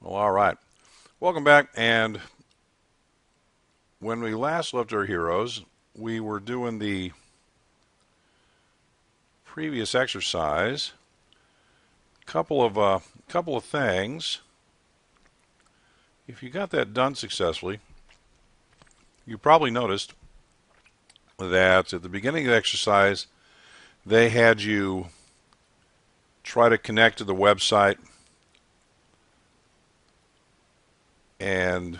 Well, all right. Welcome back. And when we last left our heroes, we were doing the previous exercise. Couple of things. If you got that done successfully, you probably noticed that at the beginning of the exercise, they had you try to connect to the website, and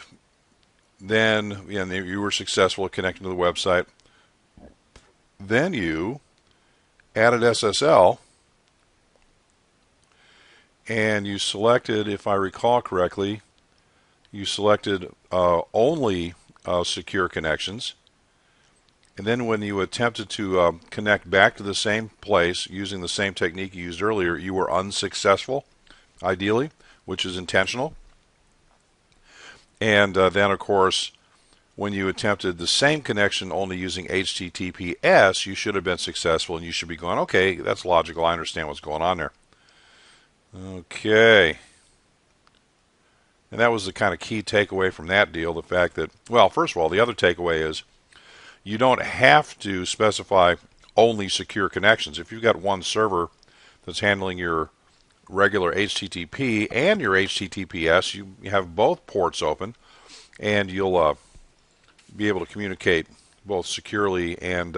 then you were successful at connecting to the website. Then you added SSL, and you selected, if I recall correctly, you selected only secure connections. And then when you attempted to connect back to the same place using the same technique you used earlier, you were unsuccessful, ideally, which is intentional. And then, of course, when you attempted the same connection only using HTTPS, you should have been successful, and you should be going, okay, that's logical. I understand what's going on there. Okay. And that was the kind of key takeaway from that deal, the fact that, well, first of all, the other takeaway is you don't have to specify only secure connections. If you've got one server that's handling your regular HTTP and your HTTPS, you have both ports open, and you'll be able to communicate both securely and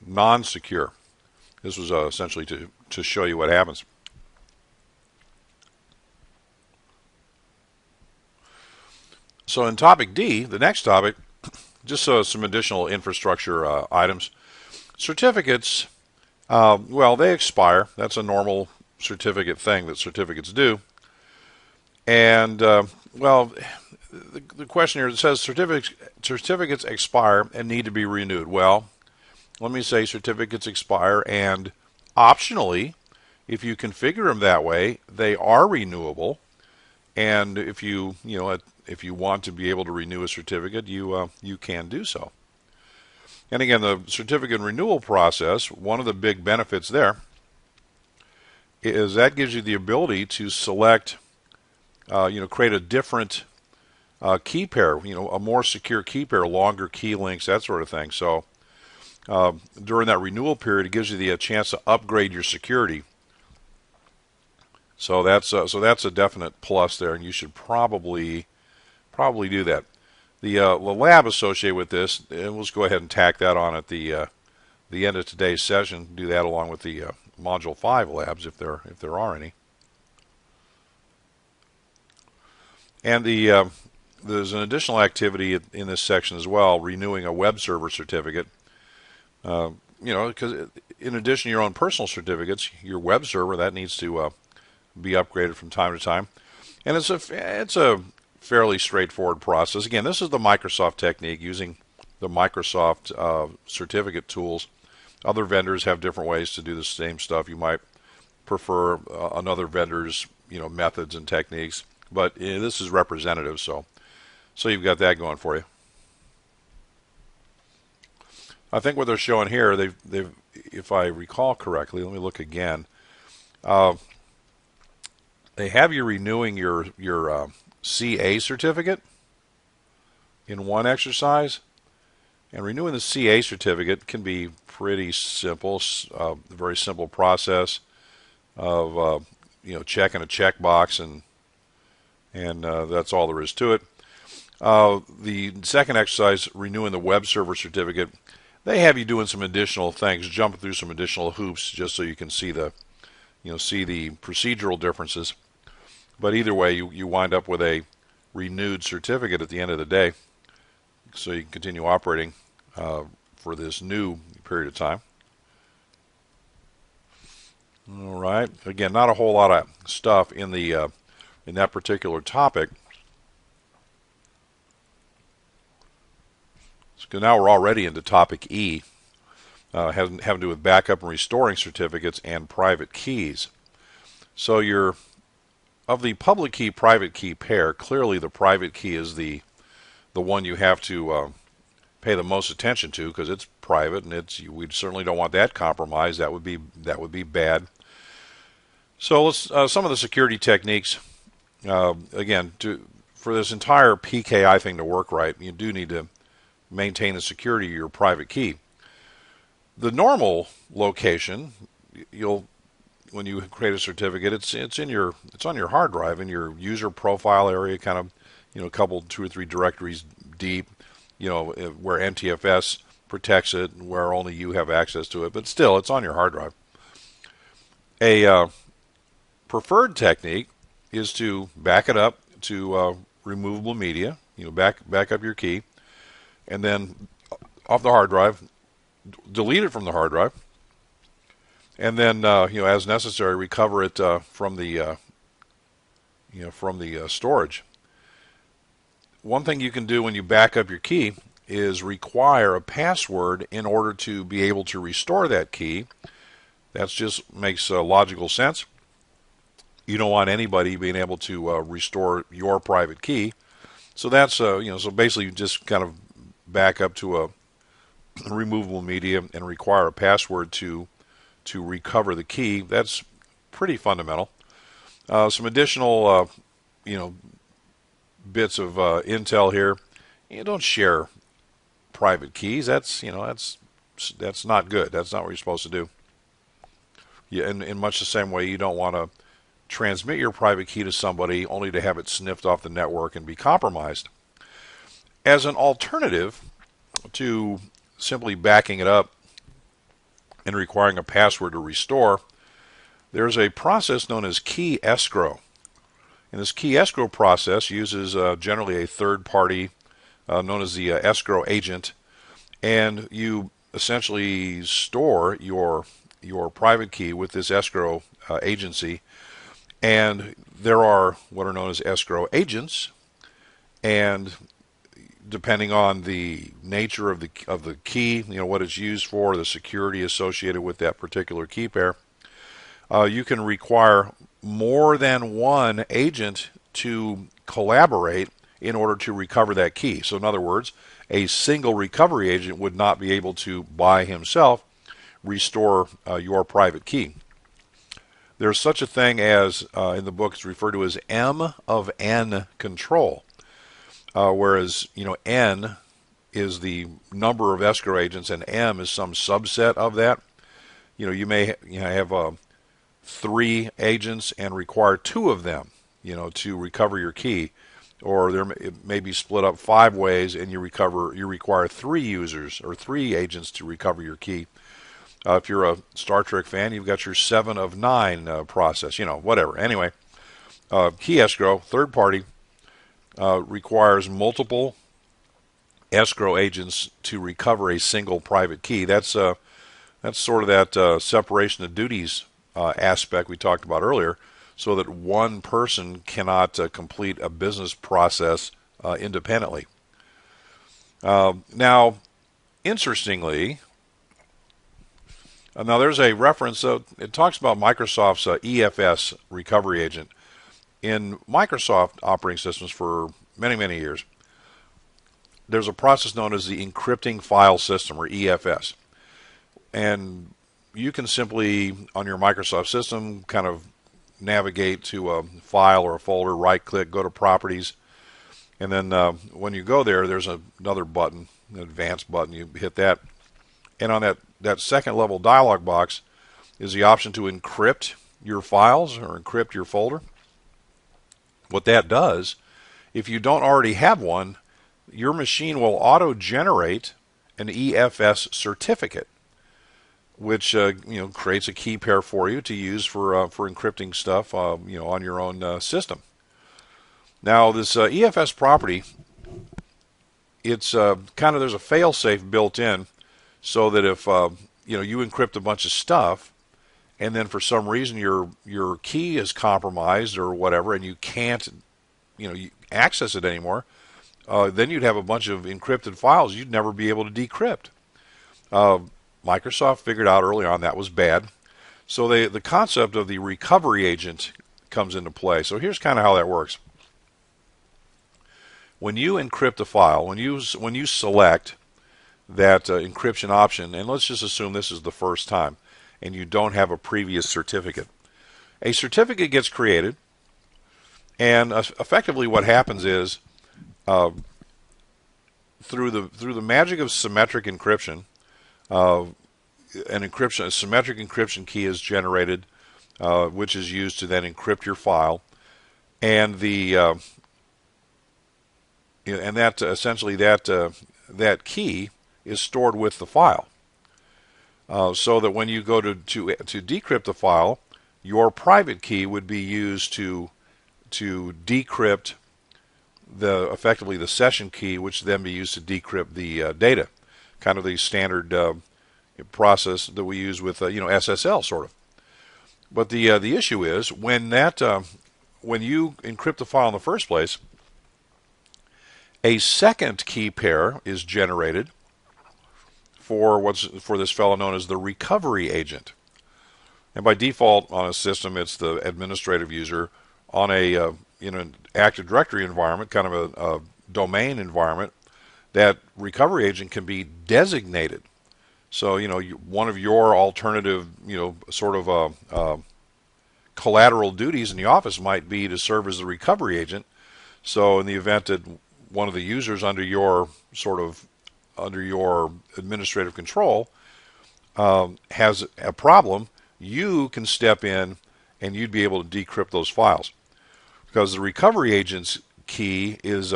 non-secure. This was essentially to show you what happens. So in topic D, the next topic, just some additional infrastructure items. Certificates, well, they expire. That's a normal certificate thing that certificates do. And, well, the question here, it says certificates expire and need to be renewed. Well, let me say certificates expire, and optionally, if you configure them that way, they are renewable. And if you want to be able to renew a certificate, you can do so. And again, the certificate renewal process, one of the big benefits there is that gives you the ability to select, create a different key pair, a more secure key pair, longer key links, that sort of thing. So during that renewal period, it gives you the chance to upgrade your security. So that's a definite plus there, and you should probably do that. The lab associated with this, and we'll just go ahead and tack that on at the end of today's session. Do that along with the Module 5 labs if there are any. And there's an additional activity in this section as well, renewing a web server certificate. Because in addition to your own personal certificates, your web server, that needs to be upgraded from time to time. And it's a fairly straightforward process. Again, this is the Microsoft technique using the Microsoft certificate tools. Other vendors have different ways to do the same stuff. You might prefer another vendor's methods and techniques, but this is representative, so you've got that going for you. I think what they're showing here, they've if I recall correctly, let me look again. They have you renewing your CA certificate in one exercise, and renewing the CA certificate can be pretty simple, a very simple process of checking a checkbox, and that's all there is to it. The second exercise, renewing the web server certificate, they have you doing some additional things, jumping through some additional hoops, just so you can see the procedural differences. But either way, you wind up with a renewed certificate at the end of the day, so you can continue operating for this new period of time. All right. Again, not a whole lot of stuff in that particular topic. So now we're already into topic E, having to do with backup and restoring certificates and private keys. So of the public key private key pair, clearly the private key is the one you have to pay the most attention to, because it's private, and we certainly don't want that compromised. That would be bad. So let's some of the security techniques Again, for this entire PKI thing to work right, you do need to maintain the security of your private key. The normal location, when you create a certificate, it's on your hard drive in your user profile area, kind of, a couple, 2 or 3 directories deep, where NTFS protects it and where only you have access to it. But still, it's on your hard drive. A preferred technique is to back it up to removable media. Back up your key, and then off the hard drive, delete it from the hard drive, and then as necessary, recover it from the storage. One thing you can do when you back up your key is require a password in order to be able to restore that key. That just makes logical sense. You don't want anybody being able to restore your private key. So that's so basically you just kind of back up to a removable media and require a password to recover the key. That's pretty fundamental. Some additional bits of intel here. Don't share private keys. That's not good. That's not what you're supposed to do. Yeah, in much the same way, you don't want to transmit your private key to somebody only to have it sniffed off the network and be compromised. As an alternative to simply backing it up and requiring a password to restore, there's a process known as key escrow. And this key escrow process uses generally a third party known as the escrow agent, and you essentially store your private key with this escrow agency. And there are what are known as escrow agents, and depending on the nature of the key, what it's used for, the security associated with that particular key pair, you can require more than one agent to collaborate in order to recover that key. So in other words, a single recovery agent would not be able to, by himself, restore your private key. There's such a thing as, in the book, it's referred to as M of N control, whereas, N is the number of escrow agents and M is some subset of that. You may have 3 agents and require 2 of them, to recover your key. Or it may be split up 5 ways and you require 3 users or 3 agents to recover your key. If you're a Star Trek fan, you've got your 7 of 9 process, whatever. Anyway, key escrow, third party, requires multiple escrow agents to recover a single private key. That's sort of that separation of duties aspect we talked about earlier, so that one person cannot complete a business process independently. Now, interestingly, now there's a reference, it talks about Microsoft's EFS recovery agent. In Microsoft operating systems for many, many years, there's a process known as the encrypting file system, or EFS. And you can simply, on your Microsoft system, kind of navigate to a file or a folder, right-click, go to Properties, and then when you go there, there's another button, an advanced button. You hit that, and on that second level dialog box is the option to encrypt your files or encrypt your folder. What that does, if you don't already have one, your machine will auto-generate an EFS certificate, which creates a key pair for you to use for encrypting stuff on your own system. Now, this EFS property, it's kind of, there's a fail-safe built in, so that if you encrypt a bunch of stuff, and then for some reason your key is compromised or whatever, and you can't access it anymore, then you'd have a bunch of encrypted files you'd never be able to decrypt. Microsoft figured out early on that was bad, so the concept of the recovery agent comes into play. So here's kind of how that works. When you encrypt a file, when you select that encryption option, and let's just assume this is the first time, and you don't have a previous certificate, a certificate gets created, And effectively, what happens is uh, through the magic of symmetric encryption, uh, a symmetric encryption key is generated, which is used to then encrypt your file, and that essentially that key is stored with the file, so that when you go to decrypt the file, your private key would be used to decrypt effectively the session key, which then be used to decrypt the data, kind of the standard process that we use with SSL sort of. But the issue is when you encrypt the file in the first place, a second key pair is generated for this fellow known as the recovery agent. And by default on a system, it's the administrative user. On in an Active Directory environment, kind of a domain environment, that recovery agent can be designated. So one of your alternative sort of collateral duties in the office might be to serve as the recovery agent. So in the event that one of the users under your administrative control has a problem, you can step in and you'd be able to decrypt those files, because the recovery agent's key is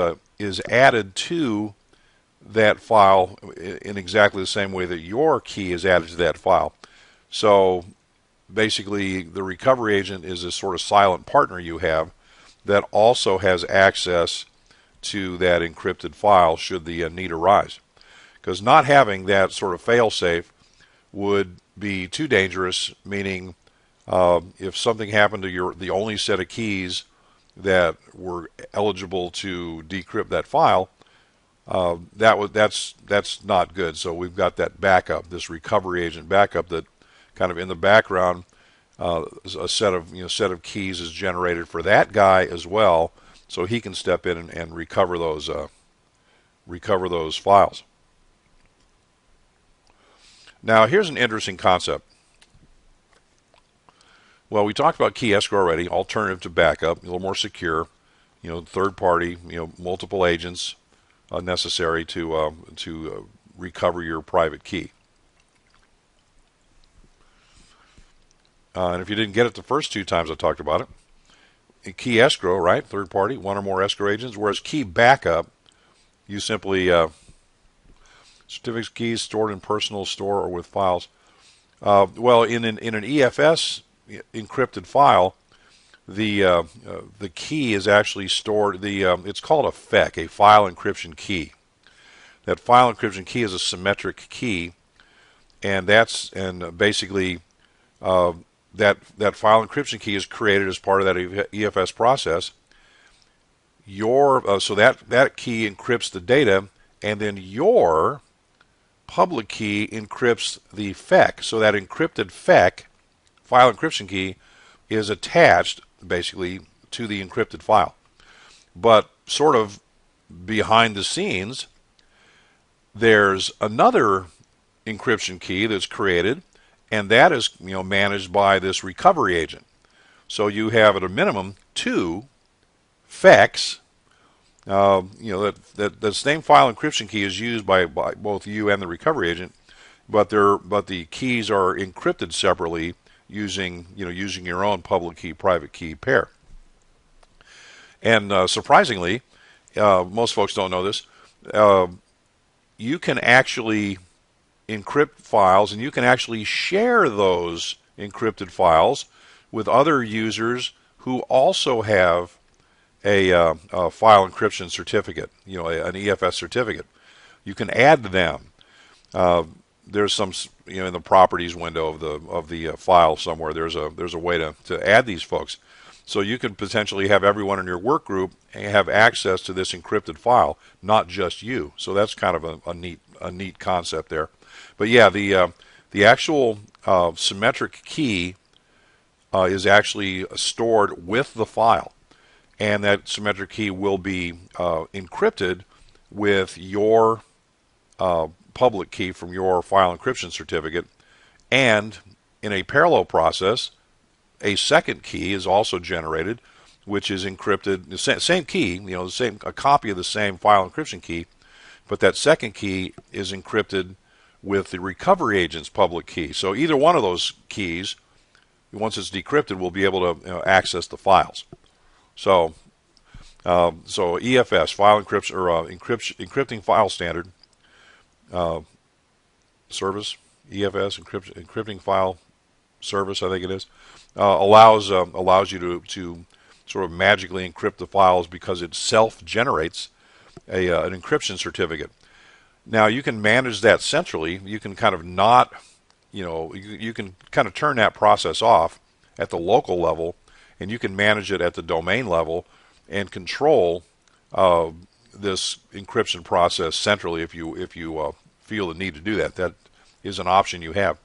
added to that file in exactly the same way that your key is added to that file. So basically, the recovery agent is a sort of silent partner you have that also has access to that encrypted file should the need arise. Because not having that sort of fail-safe would be too dangerous, meaning if something happened to the only set of keys that were eligible to decrypt that file, that's not good. So we've got that backup, this recovery agent backup, that kind of in the background, a set of keys is generated for that guy as well, so he can step in and recover those files. Now here's an interesting concept. Well, we talked about key escrow already, alternative to backup, a little more secure, third party, multiple agents necessary to recover your private key. And if you didn't get it the first two times I talked about it, in key escrow, right, third party, one or more escrow agents, whereas key backup, you simply certificates, keys stored in personal store or with files. Well, in an EFS encrypted file, the key is actually stored. It's called a FEC, a file encryption key. That file encryption key is a symmetric key, and basically that file encryption key is created as part of that EFS process. So that key encrypts the data, and then your public key encrypts the FEC. So that encrypted FEC, file encryption key, is attached basically to the encrypted file. But sort of behind the scenes, there's another encryption key that's created, and that is managed by this recovery agent. So you have at a minimum two FECs. That same file encryption key is used by both you and the recovery agent, but the keys are encrypted separately using your own public key private key pair. And surprisingly, most folks don't know this. You can actually encrypt files, and you can actually share those encrypted files with other users who also have a file encryption certificate, an EFS certificate. You can add them. There's some, in the properties window of the file somewhere, there's a way to add these folks. So you can potentially have everyone in your work group have access to this encrypted file, not just you. So that's kind of a neat concept there. But yeah, the actual symmetric key is actually stored with the file, and that symmetric key will be encrypted with your public key from your file encryption certificate, and in a parallel process, a second key is also generated, which is encrypted, the same key, a copy of the same file encryption key, but that second key is encrypted with the recovery agent's public key. So either one of those keys, once it's decrypted, will be able to access the files. So EFS, file encryption, or encrypting file standard service, EFS, encrypting file service, I think it is, allows you to sort of magically encrypt the files because it self-generates an encryption certificate. Now you can manage that centrally. You can kind of not, you can kind of turn that process off at the local level, and you can manage it at the domain level and control this encryption process centrally if you feel the need to do that. That is an option you have.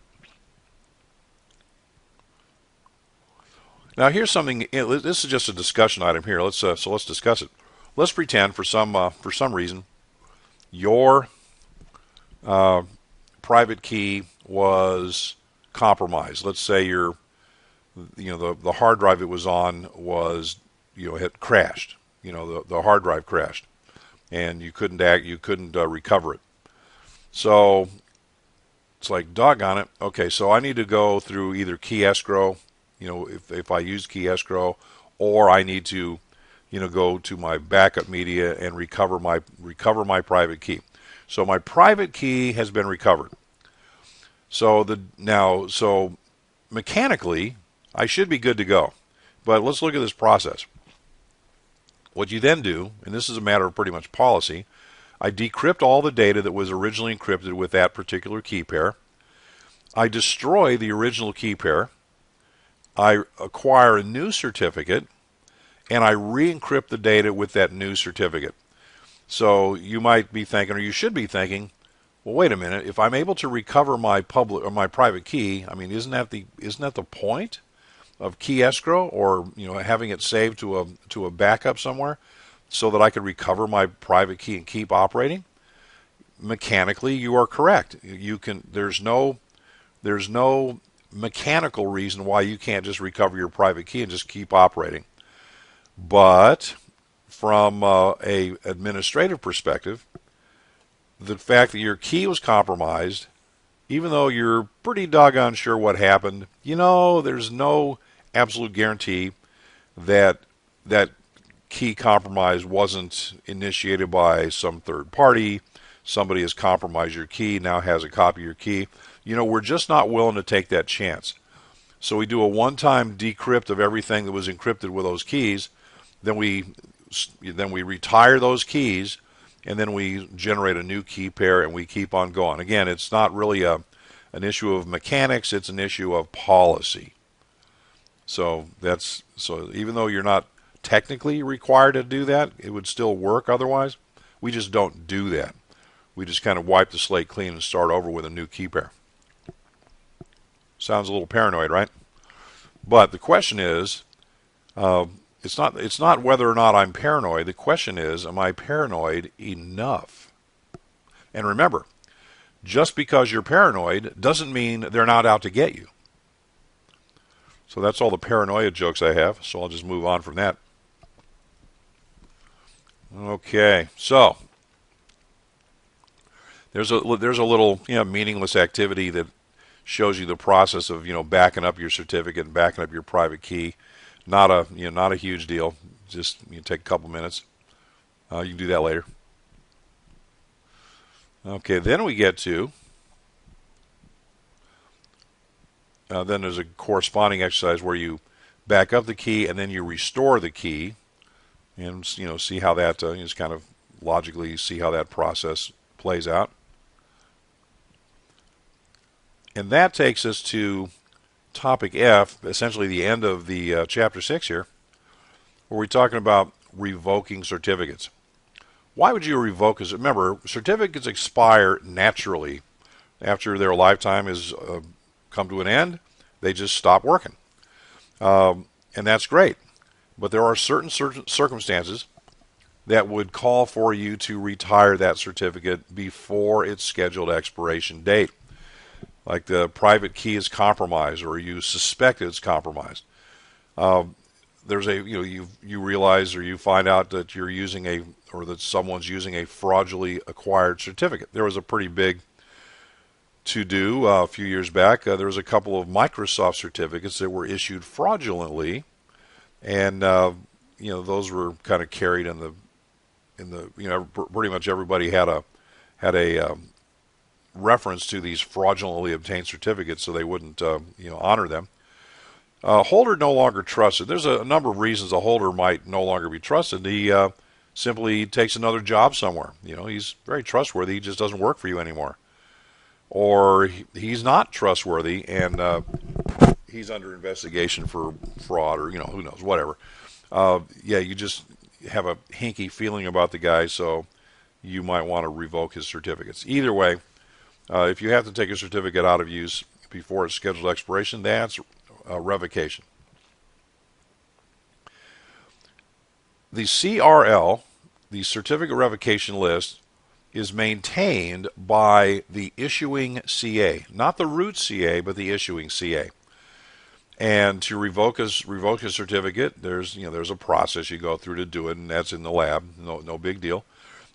Now here's something. This is just a discussion item here. Let's discuss it. Let's pretend for some reason your private key was compromised. Let's say the hard drive it was on was had crashed. The hard drive crashed, and you couldn't recover it. So it's like, doggone it. Okay, so I need to go through either key escrow, if I use key escrow, or I need to go to my backup media and recover my private key. So my private key has been recovered. So mechanically I should be good to go. But let's look at this process. What you then do, and this is a matter of pretty much policy, I decrypt all the data that was originally encrypted with that particular key pair. I destroy the original key pair. I acquire a new certificate, and I re-encrypt the data with that new certificate. So you might be thinking, or you should be thinking, well, wait a minute. If I'm able to recover my public or my private key, I mean, isn't that the point of key escrow, or having it saved to a backup somewhere, so that I could recover my private key and keep operating? Mechanically, you are correct. You can. There's no mechanical reason why you can't just recover your private key and just keep operating. But from a administrative perspective, the fact that your key was compromised, even though you're pretty doggone sure what happened, there's no absolute guarantee that that key compromise wasn't initiated by some third party. Somebody has compromised your key, now has a copy of your key. We're just not willing to take that chance. So we do a one-time decrypt of everything that was encrypted with those keys. Then we retire those keys, and then we generate a new key pair, and we keep on going. Again, it's not really an issue of mechanics; it's an issue of policy. So even though you're not technically required to do that, it would still work otherwise. We just don't do that. We just kind of wipe the slate clean and start over with a new key pair. Sounds a little paranoid, right? But the question is, it's not whether or not I'm paranoid. The question is, am I paranoid enough? And remember, just because you're paranoid doesn't mean they're not out to get you. So that's all the paranoia jokes I have. So I'll just move on from that. Okay, so there's a little meaningless activity that shows you the process of backing up your certificate and backing up your private key. Not a huge deal. Just take a couple minutes. You can do that later. Okay, then we get to then there's a corresponding exercise where you back up the key and then you restore the key, and see how that just kind of logically see how that process plays out. And that takes us to topic F, essentially the end of the chapter 6 here, where we're talking about revoking certificates. Why would you revoke? Because remember, certificates expire naturally after their lifetime has come to an end. They just stop working, and that's great. But there are certain circumstances that would call for you to retire that certificate before its scheduled expiration date. Like the private key is compromised, or you suspect it's compromised. there's a you realize or you find out that you're using or that someone's using a fraudulently acquired certificate. There was a pretty big to do a few years back. There was a couple of Microsoft certificates that were issued fraudulently, and those were kind of carried in the pretty much everybody had a reference to these fraudulently obtained certificates, so they wouldn't honor them. Holder no longer trusted. There's a number of reasons a holder might no longer be trusted. He simply takes another job somewhere. He's very trustworthy. He just doesn't work for you anymore. Or he's not trustworthy and he's under investigation for fraud or, who knows, whatever. You just have a hinky feeling about the guy, so you might want to revoke his certificates. Either way, if you have to take a certificate out of use before its scheduled expiration, that's revocation. The CRL, the certificate revocation list, is maintained by the issuing CA, not the root CA, but the issuing CA. And to revoke a certificate, there's a process you go through to do it, and that's in the lab, no big deal.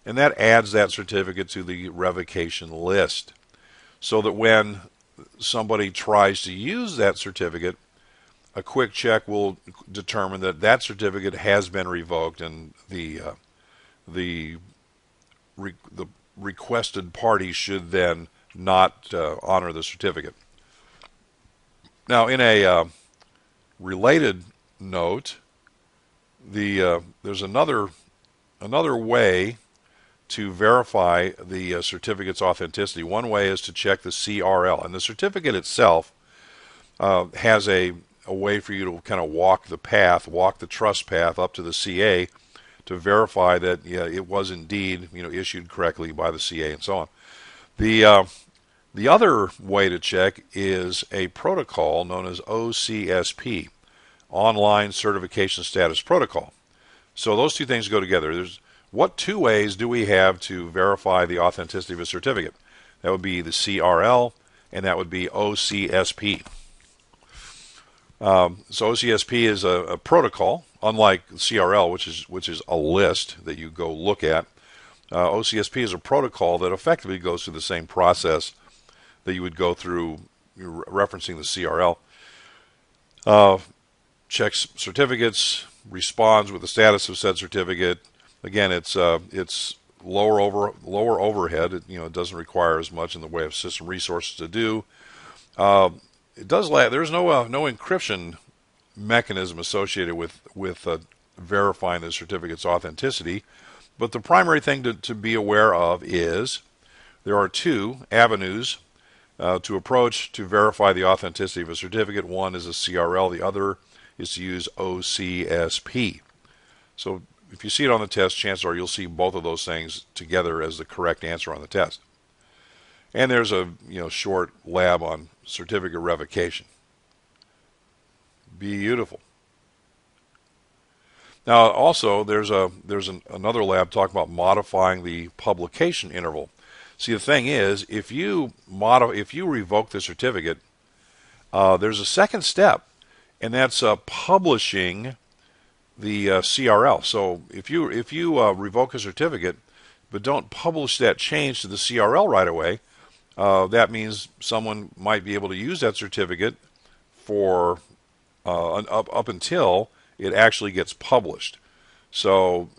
And that adds that certificate to the revocation list, so that when somebody tries to use that certificate, a quick check will determine that that certificate has been revoked, and the requested party should then not honor the certificate. Now, in a related note, there's another way to verify the certificate's authenticity. One way is to check the CRL, and the certificate itself has a way for you to kind of walk the trust path up to the CA to verify that it was indeed issued correctly by the CA and so on. The other way to check is a protocol known as OCSP, Online Certification Status Protocol. So those two things go together. What two ways do we have to verify the authenticity of a certificate? That would be the CRL, and that would be OCSP. So OCSP is a protocol, unlike CRL, which is a list that you go look at. OCSP is a protocol that effectively goes through the same process that you would go through referencing the CRL. Checks certificates, responds with the status of said certificate. Again, it's lower overhead. It doesn't require as much in the way of system resources to do. There's no encryption mechanism associated with verifying the certificate's authenticity, but the primary thing to be aware of is there are two avenues to approach to verify the authenticity of a certificate. One is a CRL, the other is to use OCSP. So if you see it on the test, chances are you'll see both of those things together as the correct answer on the test. And there's a short lab on certificate revocation. Beautiful. Now also there's another lab talking about modifying the publication interval. See, the thing is, if you revoke the certificate, there's a second step, and that's publishing the CRL. So if you revoke a certificate but don't publish that change to the CRL right away, that means someone might be able to use that certificate for up until it actually gets published. So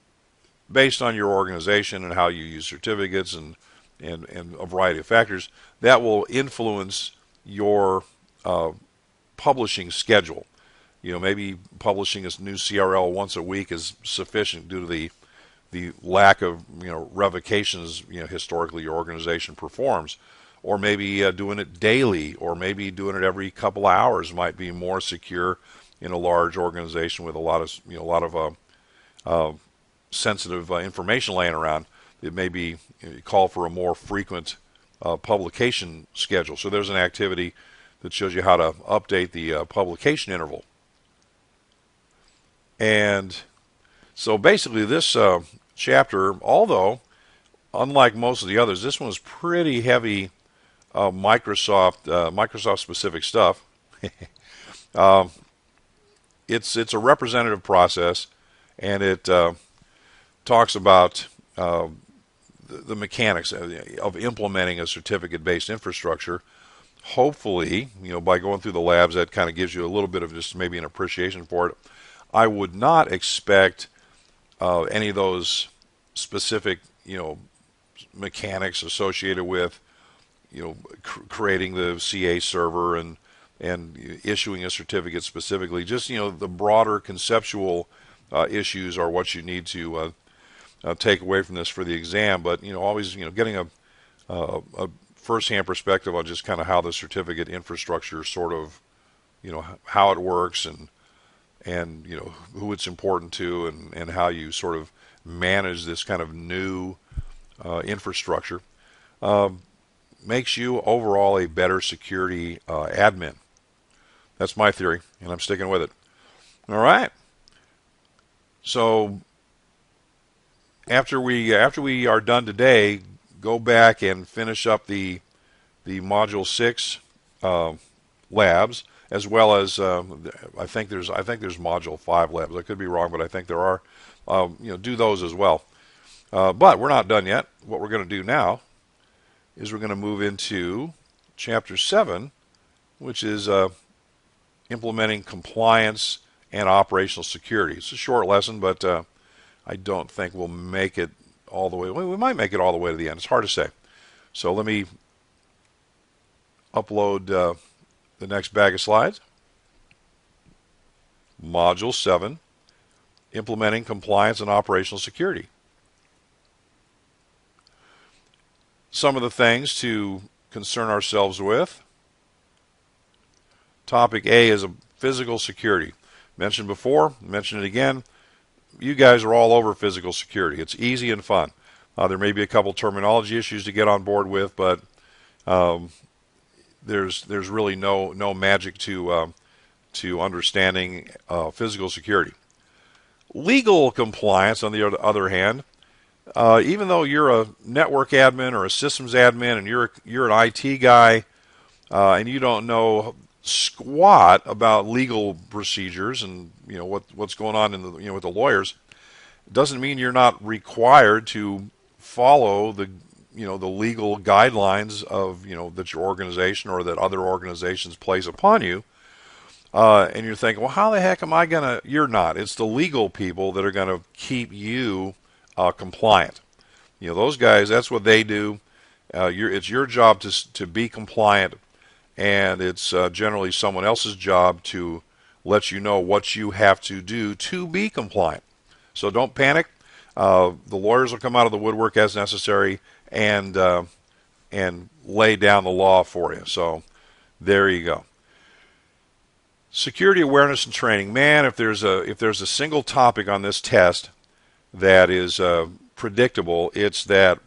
based on your organization and how you use certificates and a variety of factors, that will influence your publishing schedule. Maybe publishing a new CRL once a week is sufficient due to the lack of revocations historically your organization performs. Or maybe doing it daily, or maybe doing it every couple of hours might be more secure in a large organization with a lot of sensitive information laying around. It may be call for a more frequent publication schedule. So there's an activity that shows you how to update the publication interval. And so basically this chapter, although unlike most of the others, this one was pretty heavy Microsoft specific stuff. it's a representative process, and it talks about the mechanics of implementing a certificate-based infrastructure. Hopefully, by going through the labs, that kind of gives you a little bit of just maybe an appreciation for it. I would not expect any of those specific, mechanics associated with, creating the CA server and issuing a certificate specifically. Just, the broader conceptual issues are what you need to take away from this for the exam. But, always, getting a first-hand perspective on just kind of how the certificate infrastructure sort of, how it works and who it's important to and how you sort of manage this kind of new infrastructure makes you overall a better security admin. That's my theory, and I'm sticking with it. All right. So after we are done today, go back and finish up the Module 6 labs, as well as I think there's Module 5 labs. I could be wrong, but I think there are. Do those as well. But we're not done yet. What we're going to do now is we're going to move into Chapter 7, which is implementing compliance and operational security. It's a short lesson, but I don't think we'll make it all the way. We might make it all the way to the end. It's hard to say. So let me upload the next bag of slides. Module 7, implementing compliance and operational security. Some of the things to concern ourselves with. Topic A is a physical security. Mentioned before, mentioned it again. You guys are all over physical security. It's easy and fun. There may be a couple terminology issues to get on board with, but there's really no magic to understanding physical security. Legal compliance, on the other hand, even though you're a network admin or a systems admin and you're an IT guy and you don't know squat about legal procedures and what's going on in the with the lawyers, it doesn't mean you're not required to follow the the legal guidelines of that your organization or that other organizations place upon you. And you're thinking, well, how the heck am I gonna? You're not. It's the legal people that are gonna keep you compliant. Those guys. That's what they do. It's your job to be compliant, and it's generally someone else's job to let you know what you have to do to be compliant. So don't panic. The lawyers will come out of the woodwork as necessary and lay down the law for you. So there you go. Security awareness and training. Man, if there's a single topic on this test that is predictable, it's that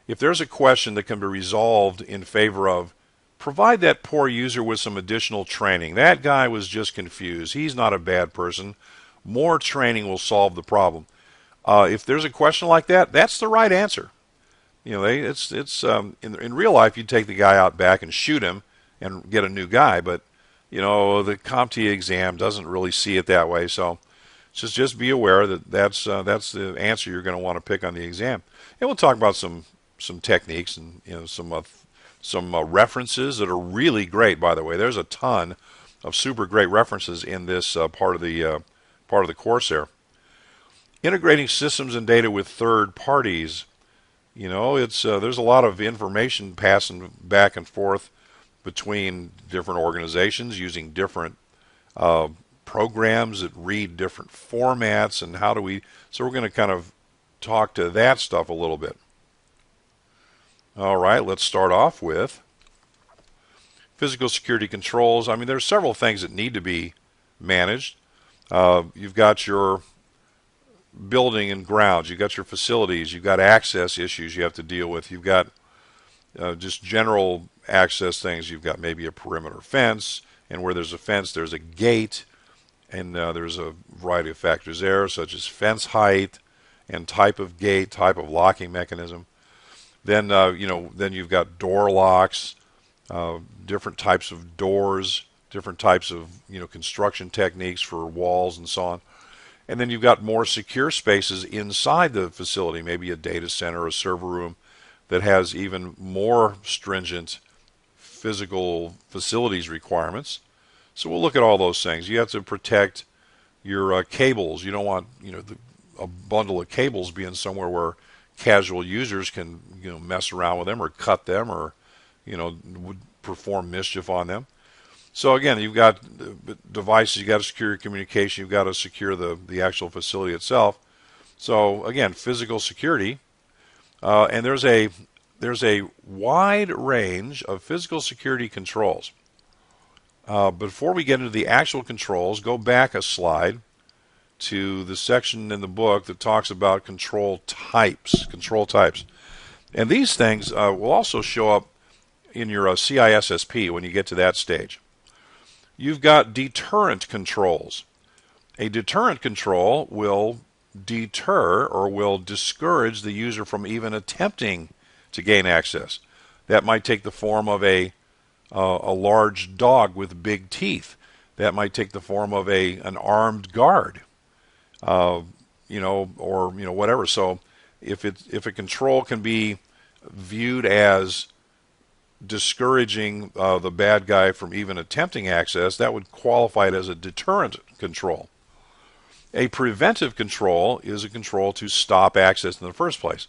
if there's a question that can be resolved in favor of provide that poor user with some additional training. That guy was just confused. He's not a bad person. More training will solve the problem. If there's a question like that, that's the right answer. It's in real life, you'd take the guy out back and shoot him and get a new guy, but the CompTIA exam doesn't really see it that way. So just be aware that that's the answer you're going to want to pick on the exam. And we'll talk about some techniques and some references that are really great. By the way, there's a ton of super great references in this part of the course there. Integrating systems and data with third parties. It's there's a lot of information passing back and forth between different organizations using different programs that read different formats, and how do we. So we're going to kind of talk to that stuff a little bit. All right, let's start off with physical security controls. I mean, there's several things that need to be managed. You've got your building and grounds, you've got your facilities, you've got access issues you have to deal with, you've got just general access things, you've got maybe a perimeter fence, and where there's a fence there's a gate, and there's a variety of factors there, such as fence height and type of gate, type of locking mechanism. Then then you've got door locks, different types of doors different types of construction techniques for walls and so on. And then you've got more secure spaces inside the facility, maybe a data center, a server room that has even more stringent physical facilities requirements. So we'll look at all those things. You have to protect your cables. You don't want a bundle of cables being somewhere where casual users can mess around with them or cut them or would perform mischief on them. So again, you've got devices, you've got to secure your communication, you've got to secure the actual facility itself. So again, physical security, and there's a wide range of physical security controls. Before we get into the actual controls, go back a slide to the section in the book that talks about control types. And these things will also show up in your CISSP when you get to that stage. You've got deterrent controls. A deterrent control will deter or will discourage the user from even attempting to gain access. That might take the form of a large dog with big teeth. That might take the form of an armed guard, or whatever. So if a control can be viewed as discouraging the bad guy from even attempting access, that would qualify it as a deterrent control. A preventive control is a control to stop access in the first place.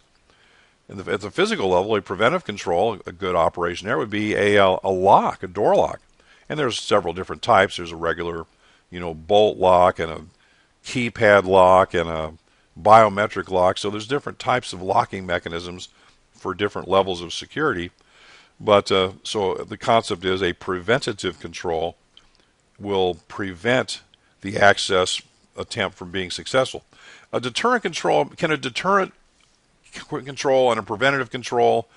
At the physical level, a preventive control, a good operation there, would be a lock, a door lock. And there's several different types. There's a regular, bolt lock and a keypad lock and a biometric lock. So there's different types of locking mechanisms for different levels of security. But so the concept is a preventative control will prevent the access attempt from being successful. A deterrent control, can a deterrent control and a preventative control,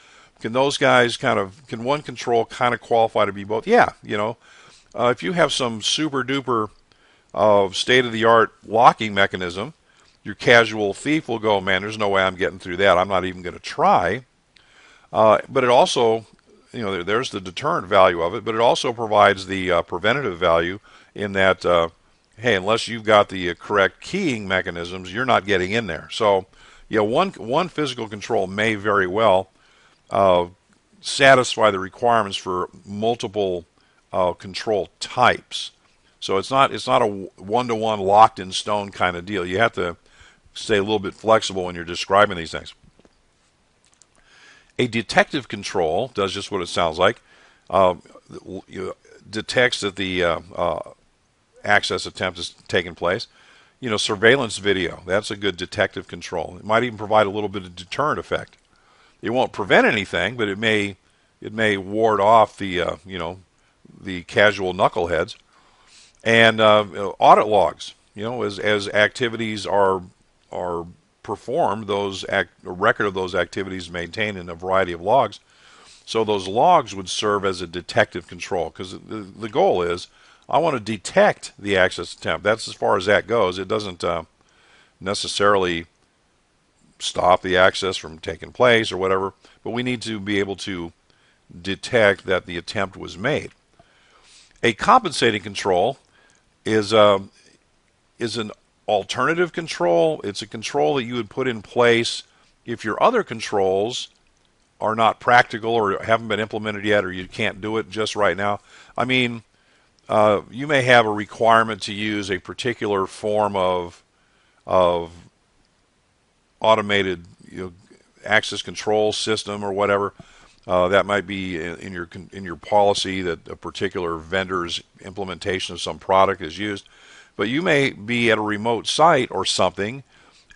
can one control kind of qualify to be both? Yeah, if you have some super duper state-of-the-art locking mechanism, your casual thief will go, man, there's no way I'm getting through that. I'm not even going to try. But it also, there's the deterrent value of it, but it also provides the preventative value in that, hey, unless you've got the correct keying mechanisms, you're not getting in there. So, one physical control may very well satisfy the requirements for multiple control types. So it's not a one-to-one locked in stone kind of deal. You have to stay a little bit flexible when you're describing these things. A detective control does just what it sounds like. Detects that the access attempt has taken place. Surveillance video, that's a good detective control. It might even provide a little bit of deterrent effect. It won't prevent anything, but it may ward off the casual knuckleheads. And audit logs, as activities are performed, a record of those activities maintained in a variety of logs. So those logs would serve as a detective control, because the goal is I want to detect the access attempt. That's as far as that goes. It doesn't necessarily stop the access from taking place or whatever, but we need to be able to detect that the attempt was made. A compensating control is an alternative control. It's a control that you would put in place if your other controls are not practical or haven't been implemented yet, or you can't do it just right now. I mean, you may have a requirement to use a particular form of automated access control system or whatever. That might be in your policy that a particular vendor's implementation of some product is used. But you may be at a remote site or something,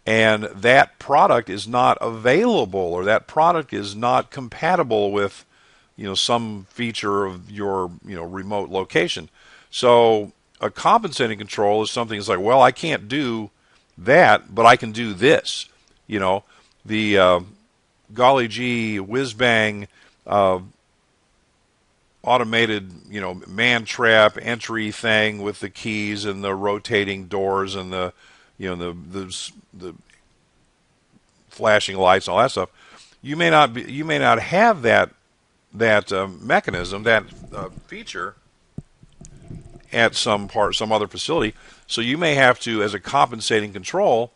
and that product is not available, or that product is not compatible with some feature of your remote location. So a compensating control is something that's like, well, I can't do that, but I can do this. The golly gee whiz bang automated man trap entry thing with the keys and the rotating doors and the flashing lights and all that stuff. You may not have that mechanism, that feature at some other facility. So you may have to, as a compensating control,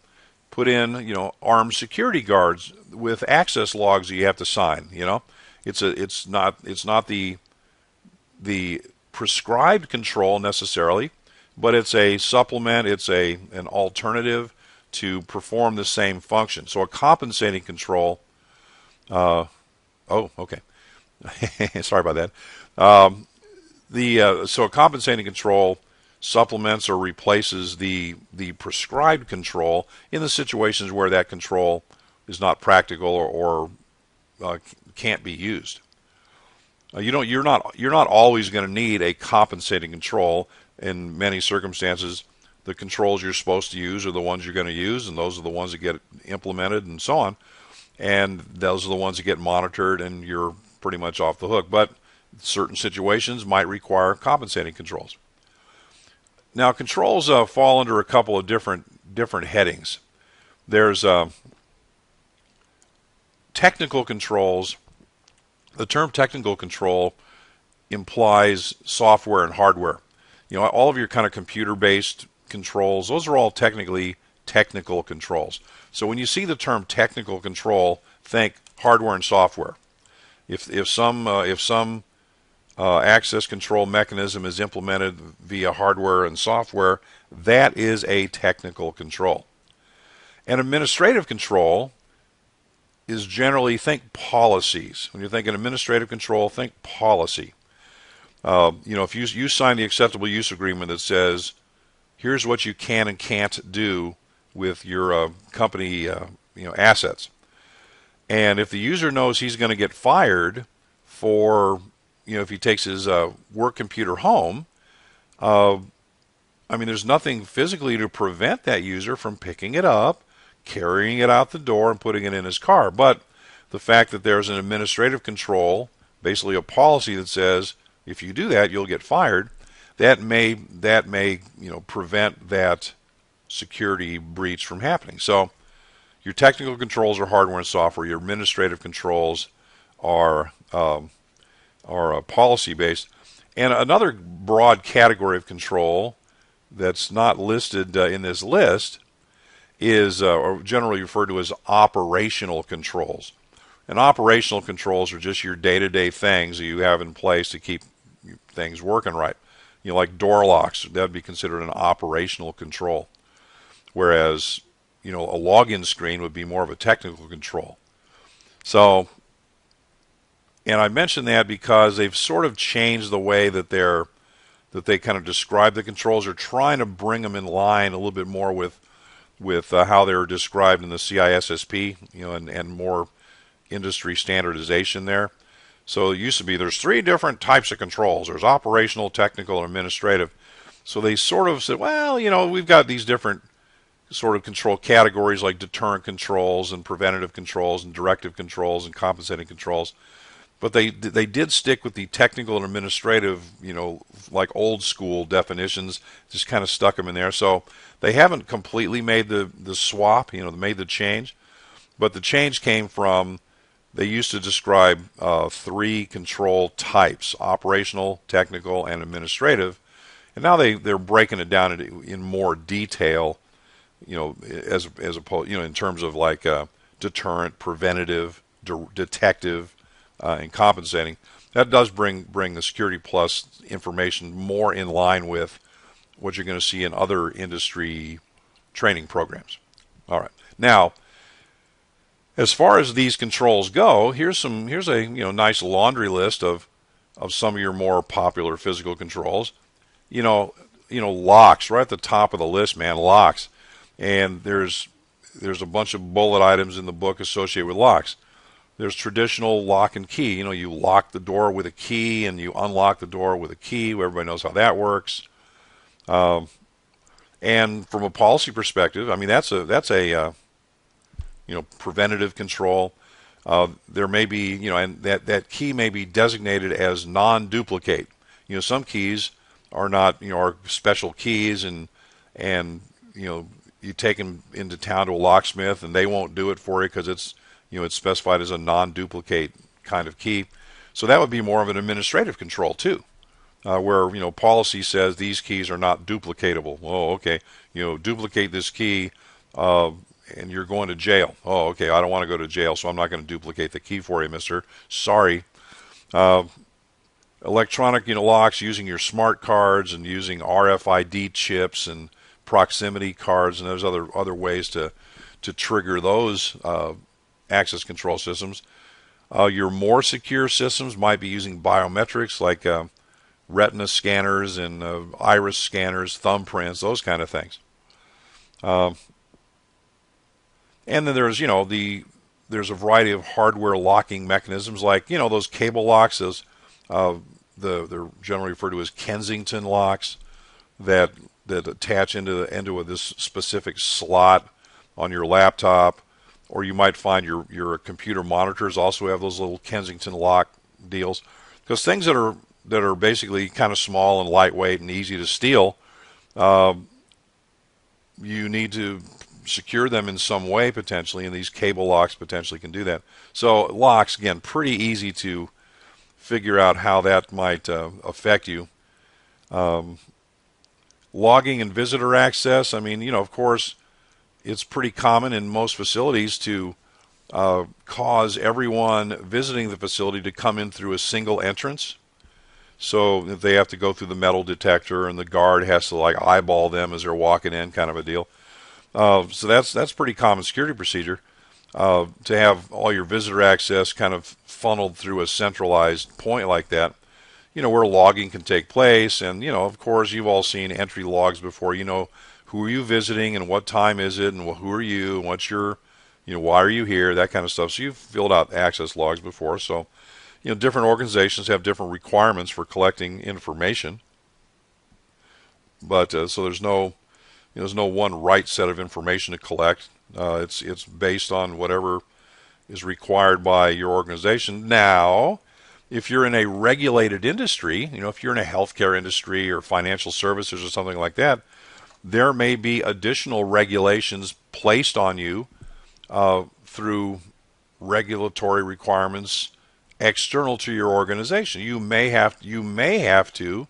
put in, armed security guards with access logs that you have to sign. It's not the prescribed control necessarily, but it's a supplement. It's an alternative to perform the same function. So a compensating control. Oh, okay. Sorry about that. So a compensating control supplements or replaces the prescribed control in the situations where that control is not practical or can't be used. You're not always going to need a compensating control. In many circumstances, the controls you're supposed to use are the ones you're going to use, and those are the ones that get implemented and so on. And those are the ones that get monitored, and you're pretty much off the hook. But certain situations might require compensating controls. Now, controls fall under a couple of different headings. There's technical controls. The term technical control implies software and hardware. All of your kind of computer-based controls, those are all technically technical controls. So when you see the term technical control, think hardware and software. If some access control mechanism is implemented via hardware and software, that is a technical control. An administrative control is generally, think policies. When you're thinking administrative control, think policy. If you sign the acceptable use agreement that says, here's what you can and can't do with your company assets. And if the user knows he's going to get fired for, if he takes his work computer home, there's nothing physically to prevent that user from picking it up, carrying it out the door, and putting it in his car. But the fact that there's an administrative control, basically a policy that says, if you do that, you'll get fired, that may prevent that security breach from happening. So your technical controls are hardware and software. Your administrative controls are policy based. And another broad category of control that's not listed in this list is or generally referred to as operational controls. And operational controls are just your day-to-day things that you have in place to keep things working right. Like door locks, that would be considered an operational control. Whereas, a login screen would be more of a technical control. So, and I mention that because they've sort of changed the way that they kind of describe the controls. They're trying to bring them in line a little bit more with how they're described in the CISSP, and more industry standardization there. So it used to be there's 3 different types of controls. There's operational, technical, and administrative. So they sort of said, well, we've got these different sort of control categories like deterrent controls and preventative controls and directive controls and compensating controls. But they did stick with the technical and administrative, like old school definitions, just kind of stuck them in there. So they haven't completely made the swap, made the change. But the change came from, they used to describe 3 control types: operational, technical, and administrative. And now they're breaking it down in more detail, as opposed, in terms of like deterrent, preventative, detective, and compensating. That does bring the Security Plus information more in line with what you're going to see in other industry training programs. All right. Now, as far as these controls go, here's a nice laundry list of some of your more popular physical controls. Locks, right at the top of the list, man, locks. And there's a bunch of bullet items in the book associated with locks. There's traditional lock and key. You lock the door with a key and you unlock the door with a key. Everybody knows how that works. And from a policy perspective, that's a preventative control. There may be, and that key may be designated as non-duplicate. Some keys are not, are special keys, and you take them into town to a locksmith and they won't do it for you because it's specified as a non-duplicate kind of key. So that would be more of an administrative control too. where policy says these keys are not duplicatable. Oh, okay, duplicate this key, and you're going to jail. Oh, okay, I don't want to go to jail, so I'm not going to duplicate the key for you, mister. Sorry. Uh, Electronic locks using your smart cards and using RFID chips and proximity cards, and there's other ways to trigger those access control systems. Your more secure systems might be using biometrics like retina scanners and iris scanners, thumbprints, those kind of things. And then there's there's a variety of hardware locking mechanisms like those cable locks. Those they're generally referred to as Kensington locks that attach into this specific slot on your laptop, or you might find your computer monitors also have those little Kensington lock deals, because things that are basically kind of small and lightweight and easy to steal, you need to secure them in some way potentially, and these cable locks potentially can do that. So locks, again, pretty easy to figure out how that might affect you. Logging and visitor access, I mean, of course, it's pretty common in most facilities to cause everyone visiting the facility to come in through a single entrance. So if they have to go through the metal detector and the guard has to like eyeball them as they're walking in, kind of a deal. So that's pretty common security procedure, to have all your visitor access kind of funneled through a centralized point like that, where logging can take place. And, of course, you've all seen entry logs before. Who are you visiting and what time is it and who are you and what's your, why are you here, that kind of stuff. So you've filled out access logs before. So, different organizations have different requirements for collecting information. But so there's no one right set of information to collect. It's based on whatever is required by your organization. Now, if you're in a regulated industry, if you're in a healthcare industry or financial services or something like that, there may be additional regulations placed on you through regulatory requirements external to your organization. You may have to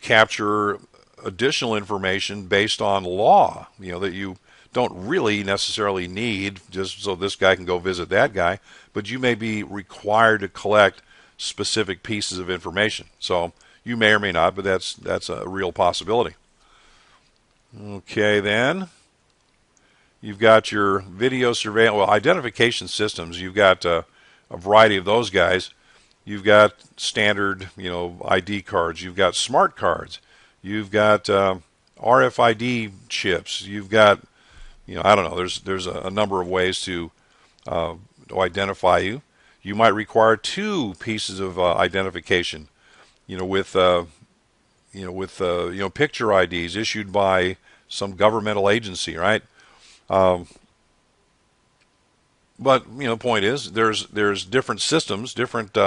capture additional information based on law, that you don't really necessarily need just so this guy can go visit that guy, but you may be required to collect specific pieces of information. So you may or may not, but that's a real possibility. Okay, then you've got your video surveillance, identification systems. You've got a variety of those guys. You've got standard, ID cards. You've got smart cards. You've got RFID chips. You've got, I don't know. There's a number of ways to identify you. You might require two pieces of identification, with picture IDs issued by some governmental agency, right? But the point is, there's different systems, different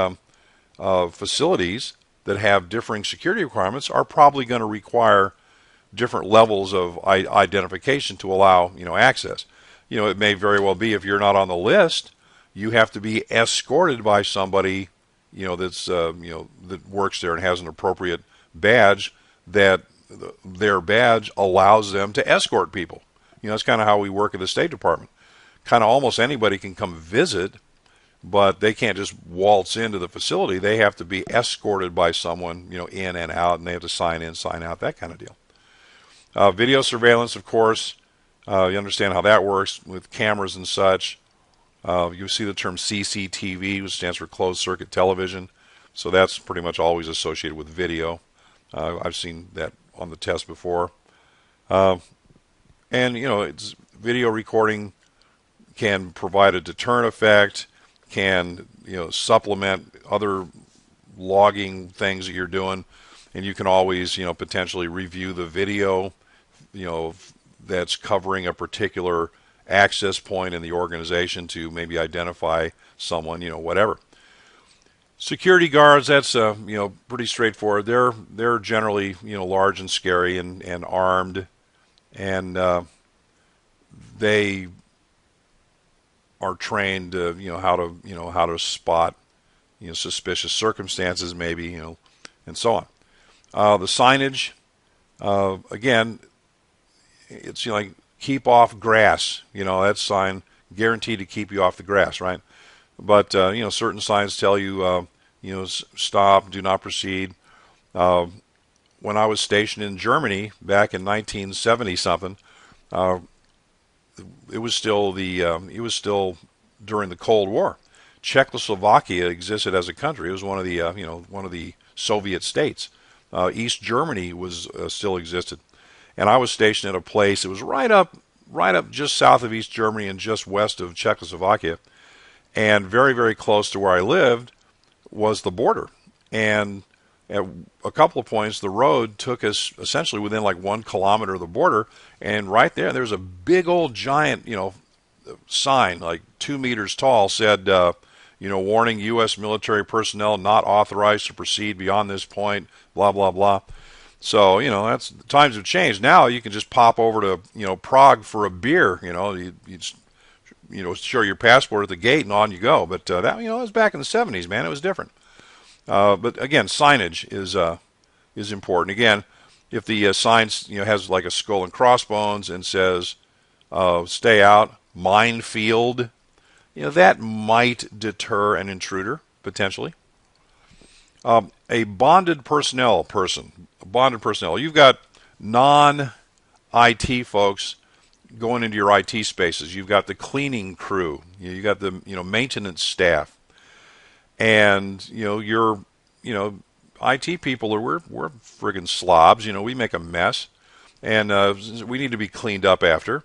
facilities that have differing security requirements are probably going to require different levels of identification to allow access. It may very well be if you're not on the list, you have to be escorted by somebody that's that works there and has an appropriate badge, that their badge allows them to escort people. That's kind of how we work at the State Department. Kind of almost anybody can come visit, but they can't just waltz into the facility. They have to be escorted by someone, in and out, and they have to sign in, sign out, that kind of deal. Video surveillance, of course, you understand how that works with cameras and such. You see the term CCTV, which stands for closed circuit television. So that's pretty much always associated with video. I've seen that on the test before. And, it's video recording can provide a deterrent effect, can supplement other logging things that you're doing, and you can always potentially review the video that's covering a particular access point in the organization to maybe identify someone, whatever. Security guards, that's pretty straightforward. They're generally large and scary and armed, and they are trained how to spot suspicious circumstances maybe, and so on. The signage, again, it's like keep off grass. That sign guaranteed to keep you off the grass, right? But certain signs tell you, stop, do not proceed. When I was stationed in Germany back in 1970 something, it was still during the Cold War. Czechoslovakia existed as a country. It was one of the Soviet states. East Germany was still existed, and I was stationed at a place. It was right up just south of East Germany and just west of Czechoslovakia, and very, very close to where I lived was the border. And at a couple of points, the road took us essentially within like 1 kilometer of the border, and right there's a big old giant, sign like 2 meters tall, said, warning U.S. military personnel not authorized to proceed beyond this point, blah, blah, blah. So, that's times have changed. Now you can just pop over to, Prague for a beer, you just, show your passport at the gate and on you go. But that was back in the 70s, man. It was different. But again, signage is important. Again, if the sign has like a skull and crossbones and says "stay out," minefield, that might deter an intruder potentially. A bonded personnel person, You've got non-IT folks going into your IT spaces. You've got the cleaning crew. You got the maintenance staff. And your IT people we're friggin' slobs. We make a mess, and we need to be cleaned up after.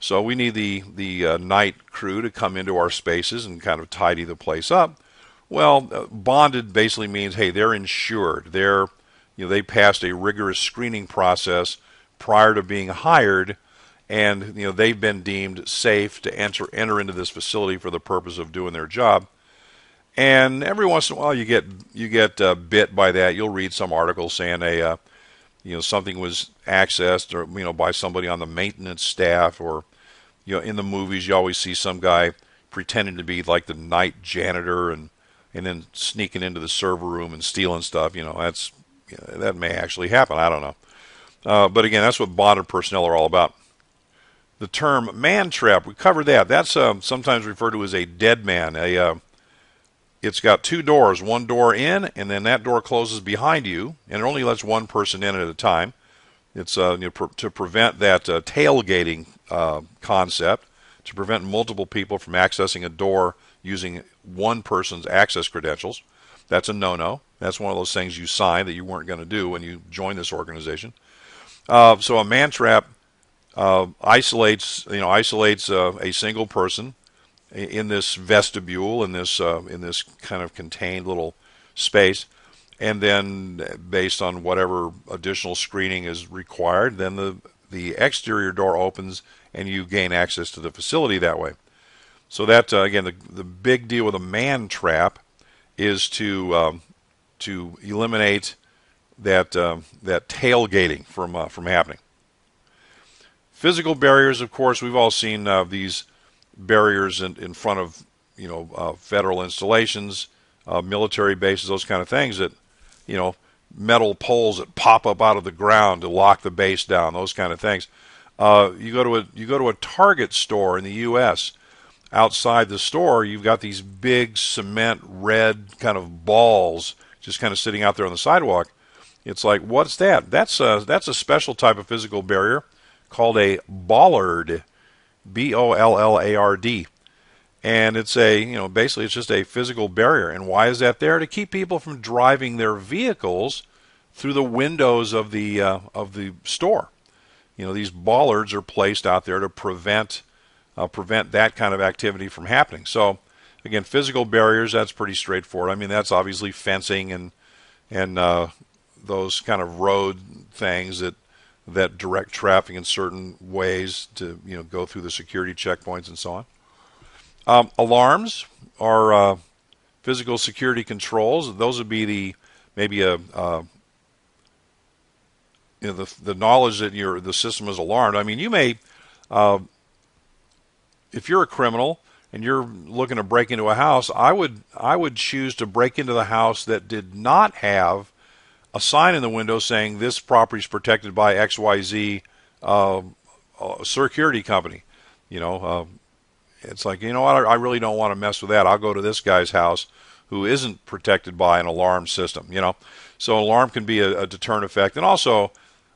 So we need the night crew to come into our spaces and kind of tidy the place up. Well, bonded basically means, hey, they're insured. They passed a rigorous screening process prior to being hired, and they've been deemed safe to enter into this facility for the purpose of doing their job. And every once in a while, you get bit by that. You'll read some article saying something was accessed or by somebody on the maintenance staff, or in the movies you always see some guy pretending to be like the night janitor and then sneaking into the server room and stealing stuff. That may actually happen. I don't know. But again, that's what bonded personnel are all about. The term man trap, we covered that. That's sometimes referred to as a dead man. It's got 2 doors, one door in, and then that door closes behind you, and it only lets one person in at a time. It's to prevent that tailgating concept, to prevent multiple people from accessing a door using one person's access credentials. That's a no-no. That's one of those things you signed that you weren't going to do when you joined this organization. So a man trap isolates a single person in this vestibule, in this kind of contained little space, and then based on whatever additional screening is required, then the exterior door opens and you gain access to the facility that way. So that again, the big deal with a man trap is to eliminate that tailgating from happening. Physical barriers, of course, we've all seen these barriers in front of federal installations, military bases, those kind of things that metal poles that pop up out of the ground to lock the base down, those kind of things. You go to a Target store in the U.S. Outside the store, you've got these big cement red kind of balls just kind of sitting out there on the sidewalk. It's like, what's that? That's a special type of physical barrier called a bollard. B-O-L-L-A-R-D. And it's basically it's just a physical barrier. And why is that there? To keep people from driving their vehicles through the windows of the store. These bollards are placed out there to prevent that kind of activity from happening. So again, physical barriers, that's pretty straightforward. I mean, that's obviously fencing and those kind of road things that direct traffic in certain ways to go through the security checkpoints and so on. Alarms are physical security controls. Those would be the knowledge that the system is alarmed. I mean, you may if you're a criminal and you're looking to break into a house, I would choose to break into the house that did not have a sign in the window saying this property is protected by XYZ security company. You know, it's like, you know what, I really don't want to mess with that. I'll go to this guy's house who isn't protected by an alarm system. You know, so an alarm can be a deterrent effect, and also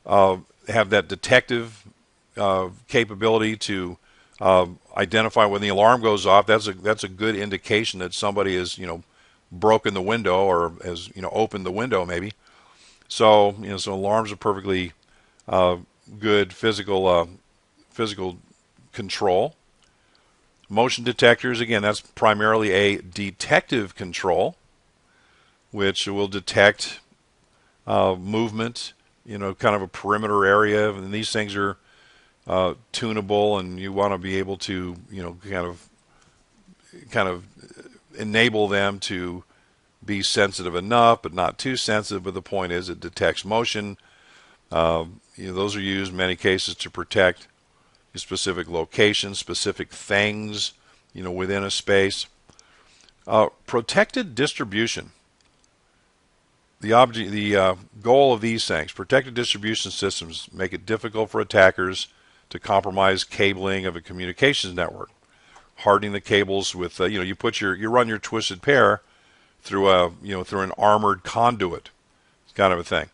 have that detective capability to identify when the alarm goes off. That's a good indication that somebody has, you know, broken the window or has, you know, opened the window maybe. So, you know, so alarms are perfectly good physical control. Motion detectors, again, that's primarily a detective control, which will detect movement, you know, kind of a perimeter area, and these things are tunable, and you want to be able to, you know, kind of enable them to be sensitive enough, but not too sensitive. But the point is, it detects motion. You know, those are used in many cases to protect specific locations, specific things, you know, within a space. Protected distribution. The goal of these things, protected distribution systems, make it difficult for attackers to compromise cabling of a communications network. Hardening the cables with, you know, you run your twisted pair through through an armored conduit, kind of a thing.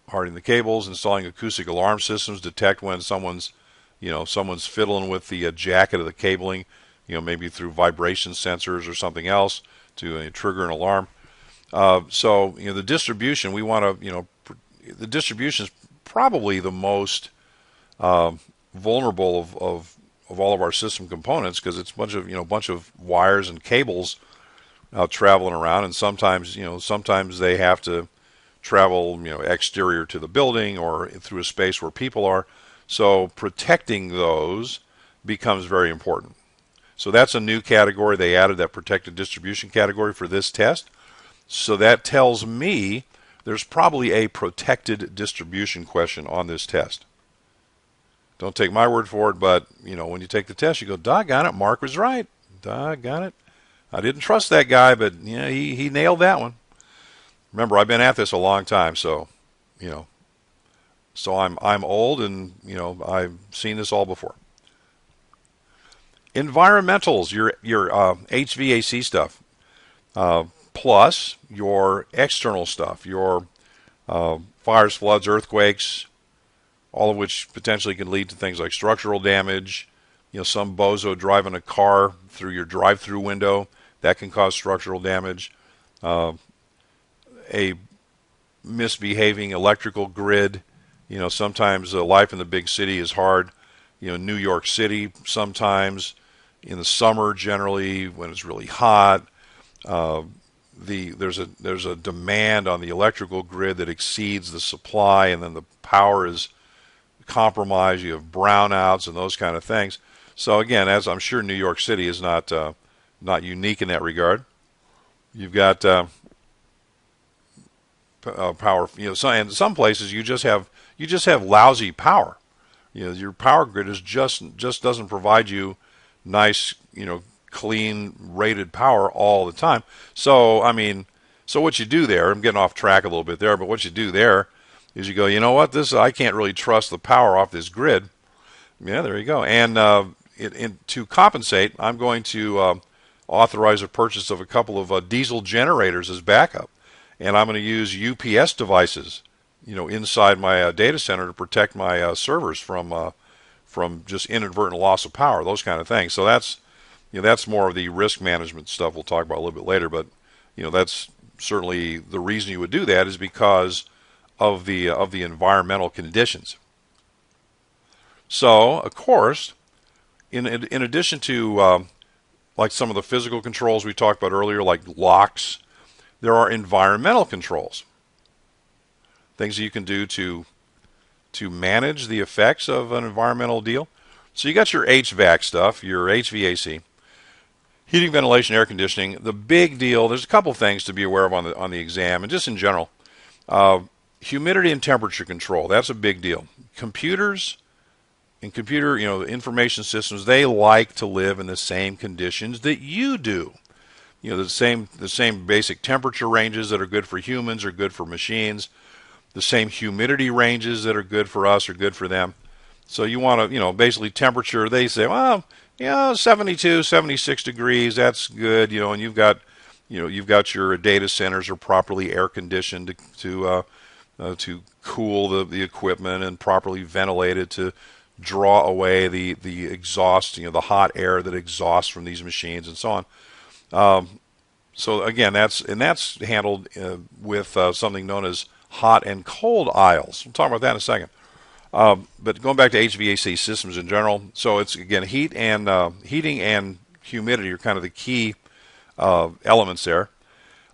Hardening the cables, installing acoustic alarm systems, detect when someone's fiddling with the jacket of the cabling, you know, maybe through vibration sensors or something else to trigger an alarm. So, you know, the distribution, we want to, you know, the distribution is probably the most vulnerable of all of our system components, because it's a bunch of wires and cables traveling around, and sometimes they have to travel, you know, exterior to the building or through a space where people are. So protecting those becomes very important. So that's a new category. They added that protected distribution category for this test. So that tells me there's probably a protected distribution question on this test. Don't take my word for it, but, you know, when you take the test, you go, doggone it, Mark was right. Doggone it. I didn't trust that guy, but, you know, he nailed that one. Remember, I've been at this a long time, so, you know, so I'm old, and, you know, I've seen this all before. Environmentals, your HVAC stuff, plus your external stuff, your fires, floods, earthquakes, all of which potentially can lead to things like structural damage. You know, some bozo driving a car through your drive-through window, that can cause structural damage. A misbehaving electrical grid. You know, sometimes life in the big city is hard. You know, New York City sometimes, in the summer generally when it's really hot. There's a demand on the electrical grid that exceeds the supply, and then the power is compromised. You have brownouts and those kind of things. So again, as I'm sure New York City is not unique in that regard. You've got power. You know, and some places you just have lousy power. You know, your power grid is just doesn't provide you nice, you know, clean rated power all the time. So I mean, so what you do there, I'm getting off track a little bit there, but what you do there is you go, you know what, I can't really trust the power off this grid. Yeah, there you go. And to compensate, I'm going to authorize a purchase of a couple of diesel generators as backup, and I'm going to use UPS devices, you know, inside my data center to protect my servers from just inadvertent loss of power, those kind of things. So that's, you know, that's more of the risk management stuff we'll talk about a little bit later. But, you know, that's certainly the reason you would do that is because of the environmental conditions. So, of course, in addition to like some of the physical controls we talked about earlier, like locks, there are environmental controls, things that you can do to manage the effects of an environmental deal. So you got your HVAC stuff, your HVAC, heating, ventilation, air conditioning. The big deal, there's a couple things to be aware of on the exam, and just in general. Humidity and temperature control, that's a big deal. Computers And computer, the information systems, they like to live in the same conditions that you do. The same basic temperature ranges that are good for humans are good for machines. The same humidity ranges that are good for us are good for them. So you want to, basically temperature, they say, well, 72, 76 degrees, that's good, and you've got your data centers are properly air conditioned to cool the equipment and properly ventilated to draw away the exhaust, the hot air that exhausts from these machines and so on. So again, that's handled with something known as hot and cold aisles. We'll talk about that in a second. But going back to HVAC systems in general, so it's again heating and humidity are kind of the key elements there.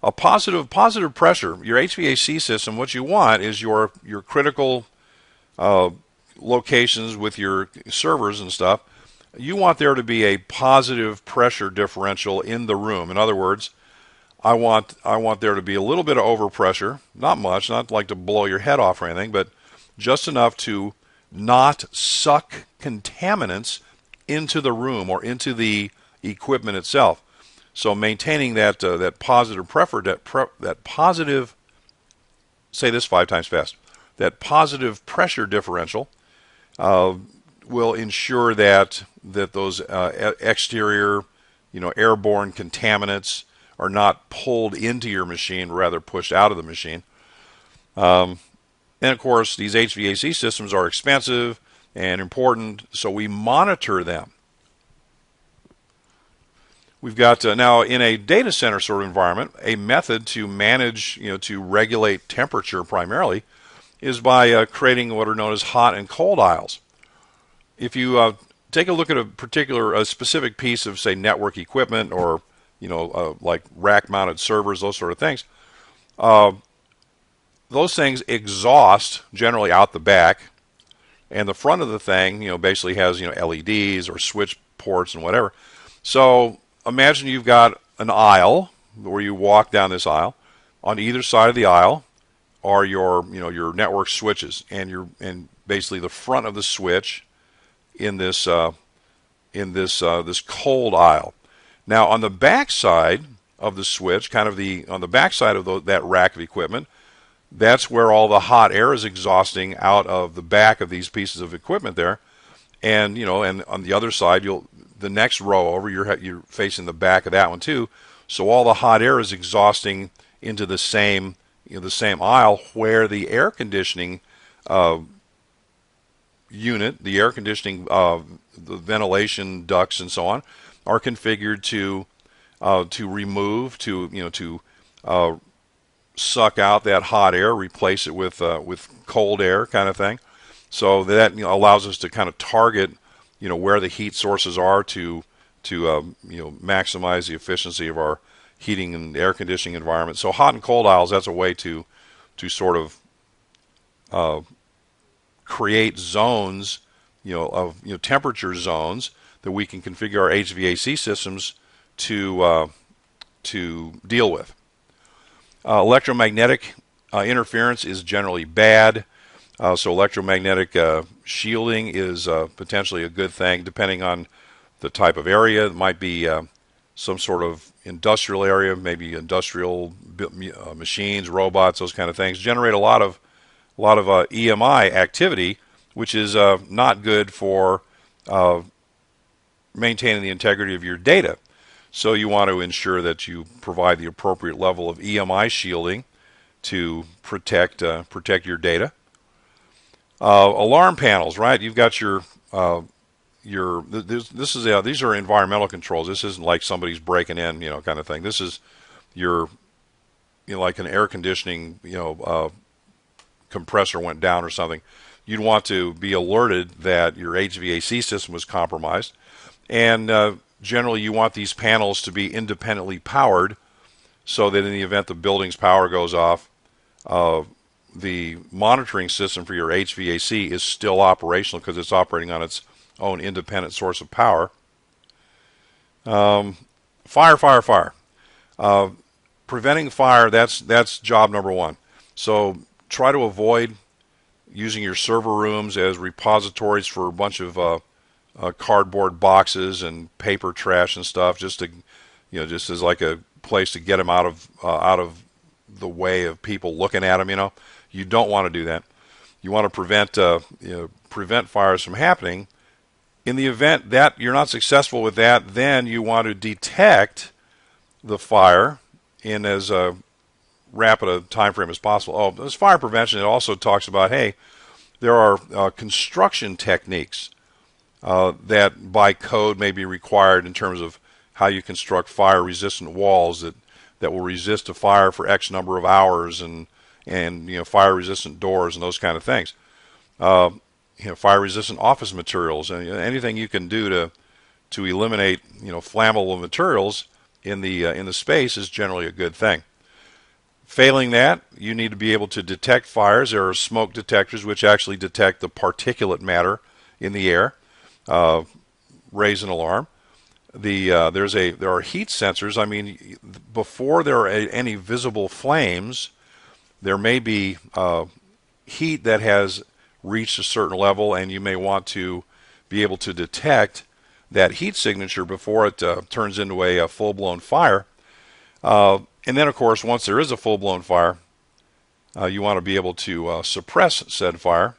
A positive pressure. Your HVAC system, what you want is your critical locations with your servers and stuff. You want there to be a positive pressure differential in the room. In other words, I want there to be a little bit of overpressure, not much, not like to blow your head off or anything, but just enough to not suck contaminants into the room or into the equipment itself. So maintaining that positive say this 5 times fast, that positive pressure differential will ensure that those exterior, airborne contaminants are not pulled into your machine, rather pushed out of the machine. And of course, these HVAC systems are expensive and important, so we monitor them. We've got now in a data center sort of environment, a method to manage, to regulate temperature primarily, is by creating what are known as hot and cold aisles. If you take a look at a specific piece of, say, network equipment or like rack-mounted servers, those sort of things, those things exhaust generally out the back, and the front of the thing, basically has LEDs or switch ports and whatever. So imagine you've got an aisle where you walk down this aisle. On either side of the aisle are your network switches, and basically the front of the switch in this cold aisle. Now on the back side of the switch, on the back side of that rack of equipment, that's where all the hot air is exhausting out of the back of these pieces of equipment there. And and on the other side, the next row over, you're facing the back of that one too. So all the hot air is exhausting into the same aisle where the air conditioning unit, the air conditioning, the ventilation ducts and so on, are configured to remove, to suck out that hot air, replace it with cold air kind of thing. So that allows us to kind of target where the heat sources are to maximize the efficiency of our heating and air conditioning environment. So hot and cold aisles, that's a way to sort of create zones, of temperature zones that we can configure our HVAC systems to deal with. Electromagnetic interference is generally bad. So electromagnetic shielding is potentially a good thing, depending on the type of area. It might be some sort of industrial area, maybe industrial machines, robots, those kind of things. Generate a lot of EMI activity, which is not good for maintaining the integrity of your data. So you want to ensure that you provide the appropriate level of EMI shielding to protect your data. Alarm panels, right? You've got these are environmental controls. This isn't like somebody's breaking in, kind of thing. This is like an air conditioning, compressor went down or something. You'd want to be alerted that your HVAC system was compromised, and generally you want these panels to be independently powered, so that in the event the building's power goes off, the monitoring system for your HVAC is still operational because it's operating on its own independent source of power. Fire. Preventing fire, that's job number one. So try to avoid, using your server rooms as repositories for a bunch of cardboard boxes and paper trash and stuff, just to, just as like a place to get them out of the way of people looking at them. You don't want to do that. You want to prevent fires from happening. In the event that you're not successful with that, then you want to detect the fire in as rapid a time frame as possible. Oh, as fire prevention, it also talks about, hey, there are construction techniques that by code may be required in terms of how you construct fire-resistant walls that will resist a fire for X number of hours, and fire-resistant doors and those kind of things. Fire-resistant office materials, and anything you can do to eliminate flammable materials in the space is generally a good thing. Failing that, you need to be able to detect fires. There are smoke detectors which actually detect the particulate matter in the air, raise an alarm. There are heat sensors. I mean, before there are any visible flames, there may be heat that has reached a certain level, and you may want to be able to detect that heat signature before it turns into a full-blown fire. And then, of course, once there is a full-blown fire, you want to be able to suppress said fire.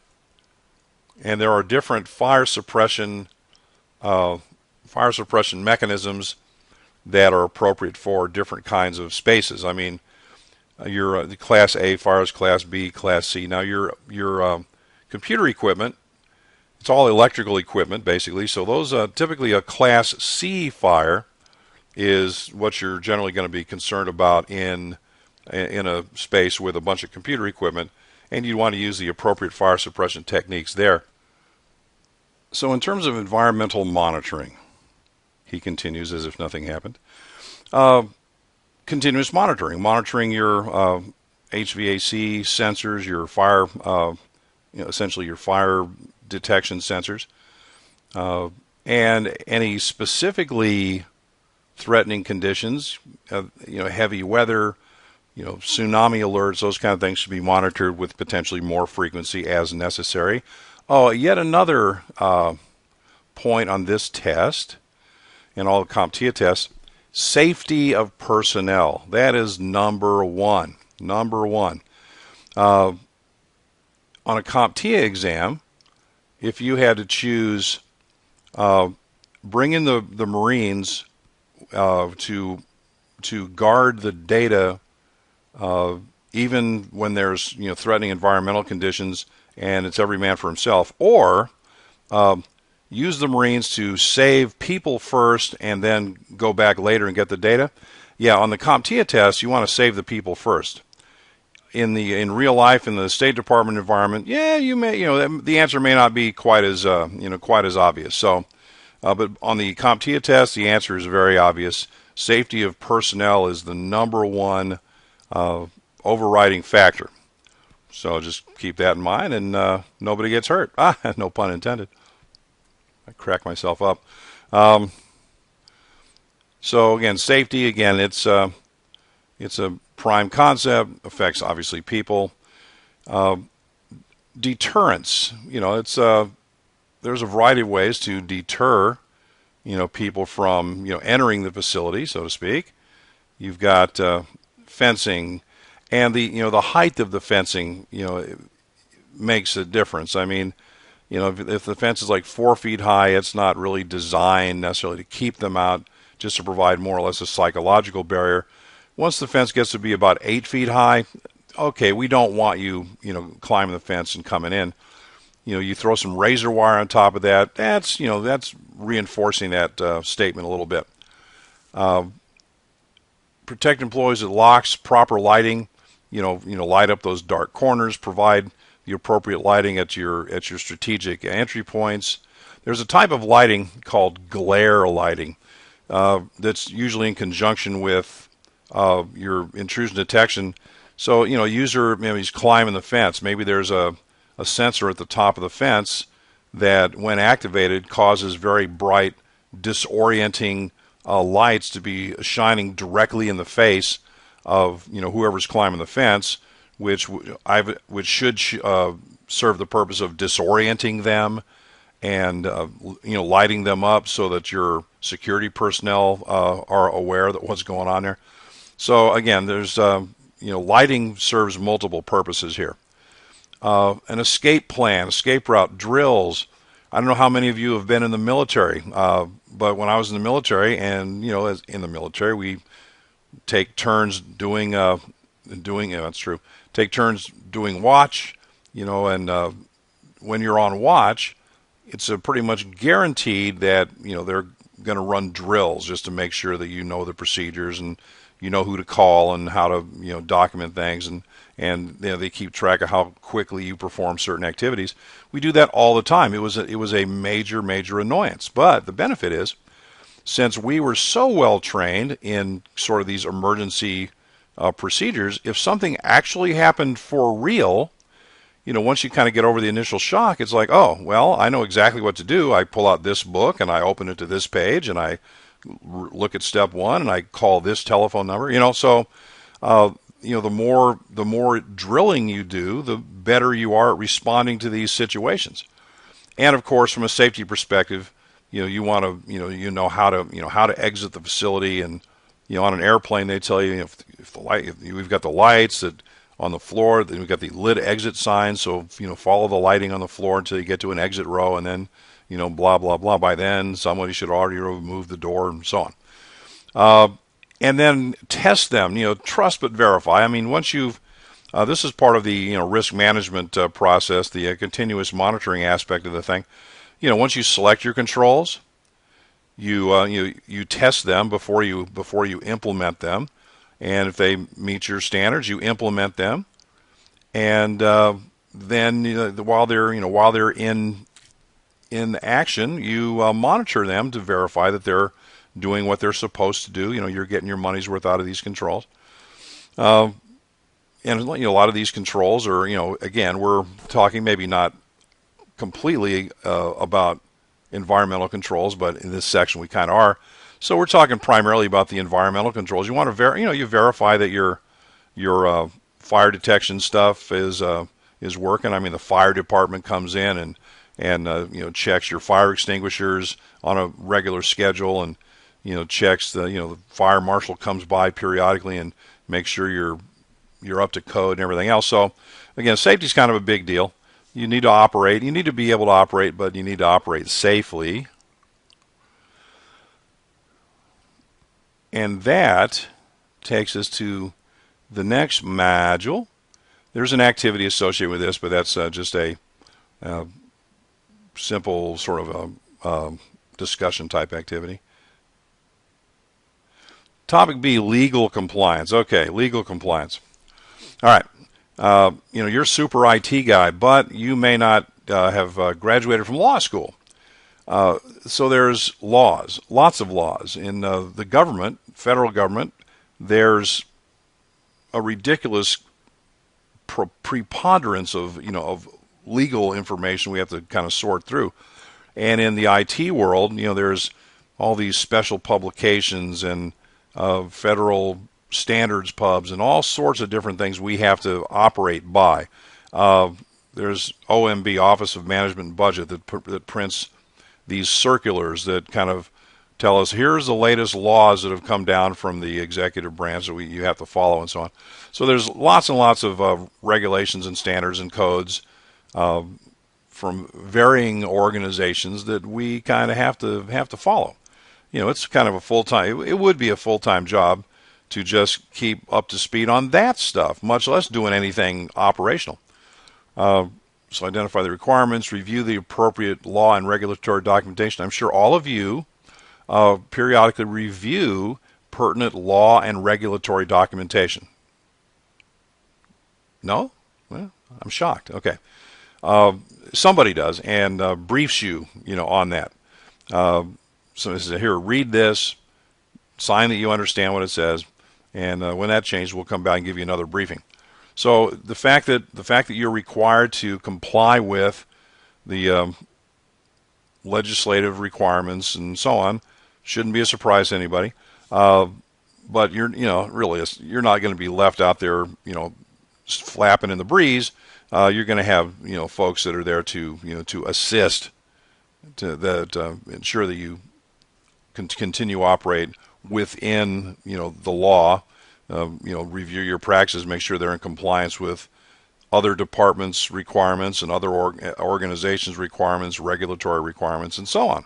And there are different fire suppression mechanisms that are appropriate for different kinds of spaces. I mean, your Class A fires, Class B, Class C. Now, your computer equipment, it's all electrical equipment, basically. So those typically a Class C fire is what you're generally going to be concerned about in a space with a bunch of computer equipment, and you want to use the appropriate fire suppression techniques there. So in terms of environmental monitoring, he continues as if nothing happened. Continuous monitoring your HVAC sensors, your fire, essentially your fire detection sensors, and any specifically threatening conditions, heavy weather, tsunami alerts, those kind of things should be monitored with potentially more frequency as necessary. Oh, yet another point on this test and all the CompTIA tests, safety of personnel. That is number one. Number one. On a CompTIA exam, if you had to choose, bring in the Marines to guard the data, even when there's threatening environmental conditions, and it's every man for himself, or use the Marines to save people first and then go back later and get the data. Yeah, on the CompTIA test, you want to save the people first. In real life, in the State Department environment, yeah, you may, the answer may not be quite as obvious. So, but on the CompTIA test, the answer is very obvious. Safety of personnel is the number one overriding factor. So just keep that in mind, and nobody gets hurt. No pun intended. I crack myself up. So again, safety. Again, it's a prime concept. Affects obviously people. Deterrence. It's there's a variety of ways to deter people from entering the facility, so to speak. You've got fencing, and the height of the fencing makes a difference. I mean, if the fence is like 4 feet high, it's not really designed necessarily to keep them out, just to provide more or less a psychological barrier. Once the fence gets to be about 8 feet high, okay, we don't want you climbing the fence and coming in. You throw some razor wire on top of that. That's reinforcing that statement a little bit. Protect employees at locks. Proper lighting. Light up those dark corners. Provide the appropriate lighting at your strategic entry points. There's a type of lighting called glare lighting that's usually in conjunction with your intrusion detection. So user he's climbing the fence. Maybe there's a sensor at the top of the fence that, when activated, causes very bright, disorienting lights to be shining directly in the face of whoever's climbing the fence, which should serve the purpose of disorienting them and lighting them up so that your security personnel are aware that what's going on there. So again, there's lighting serves multiple purposes here. An escape plan, escape route, drills. I don't know how many of you have been in the military, but when I was in the military, and as in the military, we take turns doing that's true. Take turns doing watch, and when you're on watch, it's pretty much guaranteed that they're going to run drills just to make sure that you know the procedures and you know who to call and how to document things, and they keep track of how quickly you perform certain activities. We do that all the time. It was a major annoyance, but the benefit is, since we were so well trained in sort of these emergency procedures, if something actually happened for real, once you kind of get over the initial shock, it's like, oh, well, I know exactly what to do. I pull out this book and I open it to this page and I look at step one and I call this telephone number. So the more drilling you do, the better you are at responding to these situations. And of course, from a safety perspective, you want to how to exit the facility. And on an airplane, they tell you if we've got the lights that on the floor, then we've got the lit exit sign. So follow the lighting on the floor until you get to an exit row, and then blah blah blah. By then, somebody should already remove the door, and so on. And then test them. Trust but verify. I mean, once you've this is part of the risk management process, the continuous monitoring aspect of the thing. Once you select your controls, you test them before you implement them, and if they meet your standards, you implement them, and then while they're in action, you monitor them to verify that they're doing what they're supposed to do. You're getting your money's worth out of these controls. And a lot of these controls are, again, we're talking maybe not completely about environmental controls, but in this section we kind of are. So we're talking primarily about the environmental controls. You want to you verify that your fire detection stuff is working. I mean, the fire department comes in and checks your fire extinguishers on a regular schedule, and checks the fire marshal comes by periodically and makes sure you're up to code and everything else. So again, safety is kind of a big deal. You need to operate. You need to be able to operate, but you need to operate safely. And that takes us to the next module. There's an activity associated with this, but that's just a simple sort of a discussion type activity. Topic B, legal compliance. Okay, legal compliance. All right. You're a super IT guy, but you may not have graduated from law school. So there's laws, lots of laws. In the government, federal government, there's a ridiculous preponderance of legal information we have to kind of sort through. And in the IT world, there's all these special publications and federal standards pubs and all sorts of different things we have to operate by. There's OMB, Office of Management and Budget, that prints these circulars that kind of tell us, here's the latest laws that have come down from the executive branch that you have to follow, and so on. So there's lots and lots of regulations and standards and codes from varying organizations that we kind of have to follow. It's kind of a full-time, it would be a full-time job to just keep up to speed on that stuff, much less doing anything operational. So identify the requirements, review the appropriate law and regulatory documentation. I'm sure all of you periodically review pertinent law and regulatory documentation. No? Well, I'm shocked. Okay. Somebody does and briefs you, on that. So it says, here, read this, sign that you understand what it says, and when that changes, we'll come back and give you another briefing. So the fact that you're required to comply with the legislative requirements and so on shouldn't be a surprise to anybody. But you're not going to be left out there, flapping in the breeze. you're going to have folks that are there to to assist to ensure that you can continue to operate within the law. Review your practices, make sure they're in compliance with other departments' requirements and other organizations' requirements, regulatory requirements, and so on.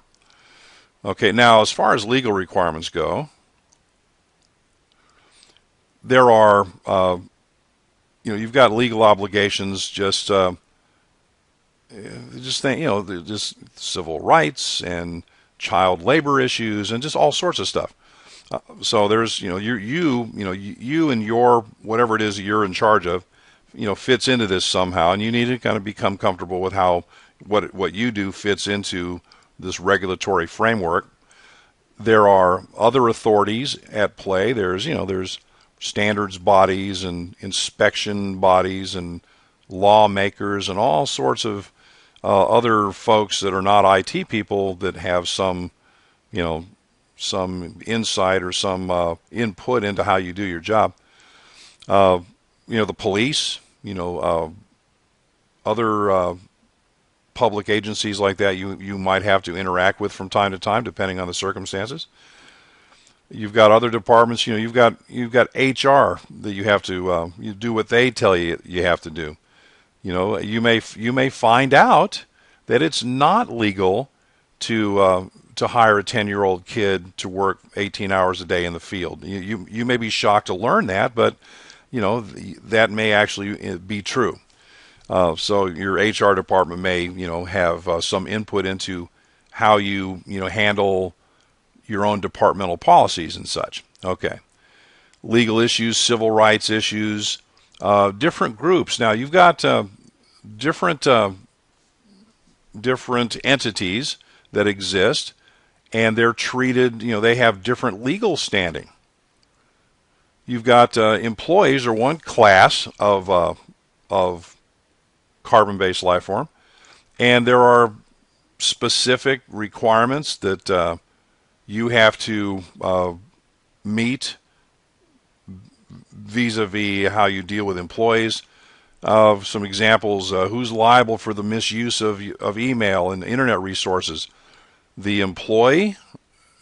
Okay, now as far as legal requirements go, there are you've got legal obligations, just civil rights and child labor issues and just all sorts of stuff. So there's you and your whatever it is that you're in charge of fits into this somehow, and you need to kind of become comfortable with how what you do fits into this regulatory framework. There are other authorities at play. There's standards bodies and inspection bodies and lawmakers and all sorts of other folks that are not IT people that have some insight or some input into how you do your job. The police, other public agencies like that you might have to interact with from time to time, depending on the circumstances. You've got other departments. You've got HR that you have to you do what they tell you have to do. You may find out that it's not legal to hire a 10-year-old kid to work 18 hours a day in the field. You may be shocked to learn that, but that may actually be true. So your HR department may have some input into how you handle your own departmental policies and such. Okay, legal issues, civil rights issues, different groups. Now you've got different entities that exist, and they're treated. They have different legal standing. You've got employees are one class of carbon-based life form, and there are specific requirements that you have to meet vis-a-vis how you deal with employees. Some examples: who's liable for the misuse of email and internet resources? The employee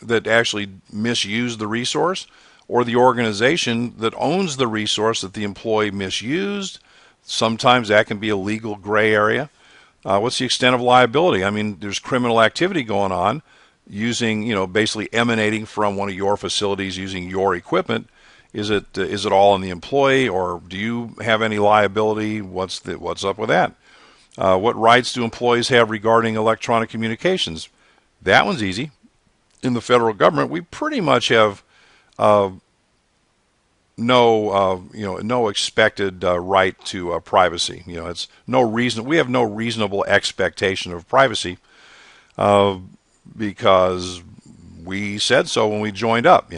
that actually misused the resource, or the organization that owns the resource that the employee misused? Sometimes that can be a legal gray area. What's the extent of liability? I mean, there's criminal activity going on using, basically emanating from one of your facilities using your equipment. Is it all in the employee, or do you have any liability? What's up with that? What rights do employees have regarding electronic communications? That one's easy. In the federal government, we pretty much have no expected right to privacy. It's no reason. We have no reasonable expectation of privacy because we said so when we joined up.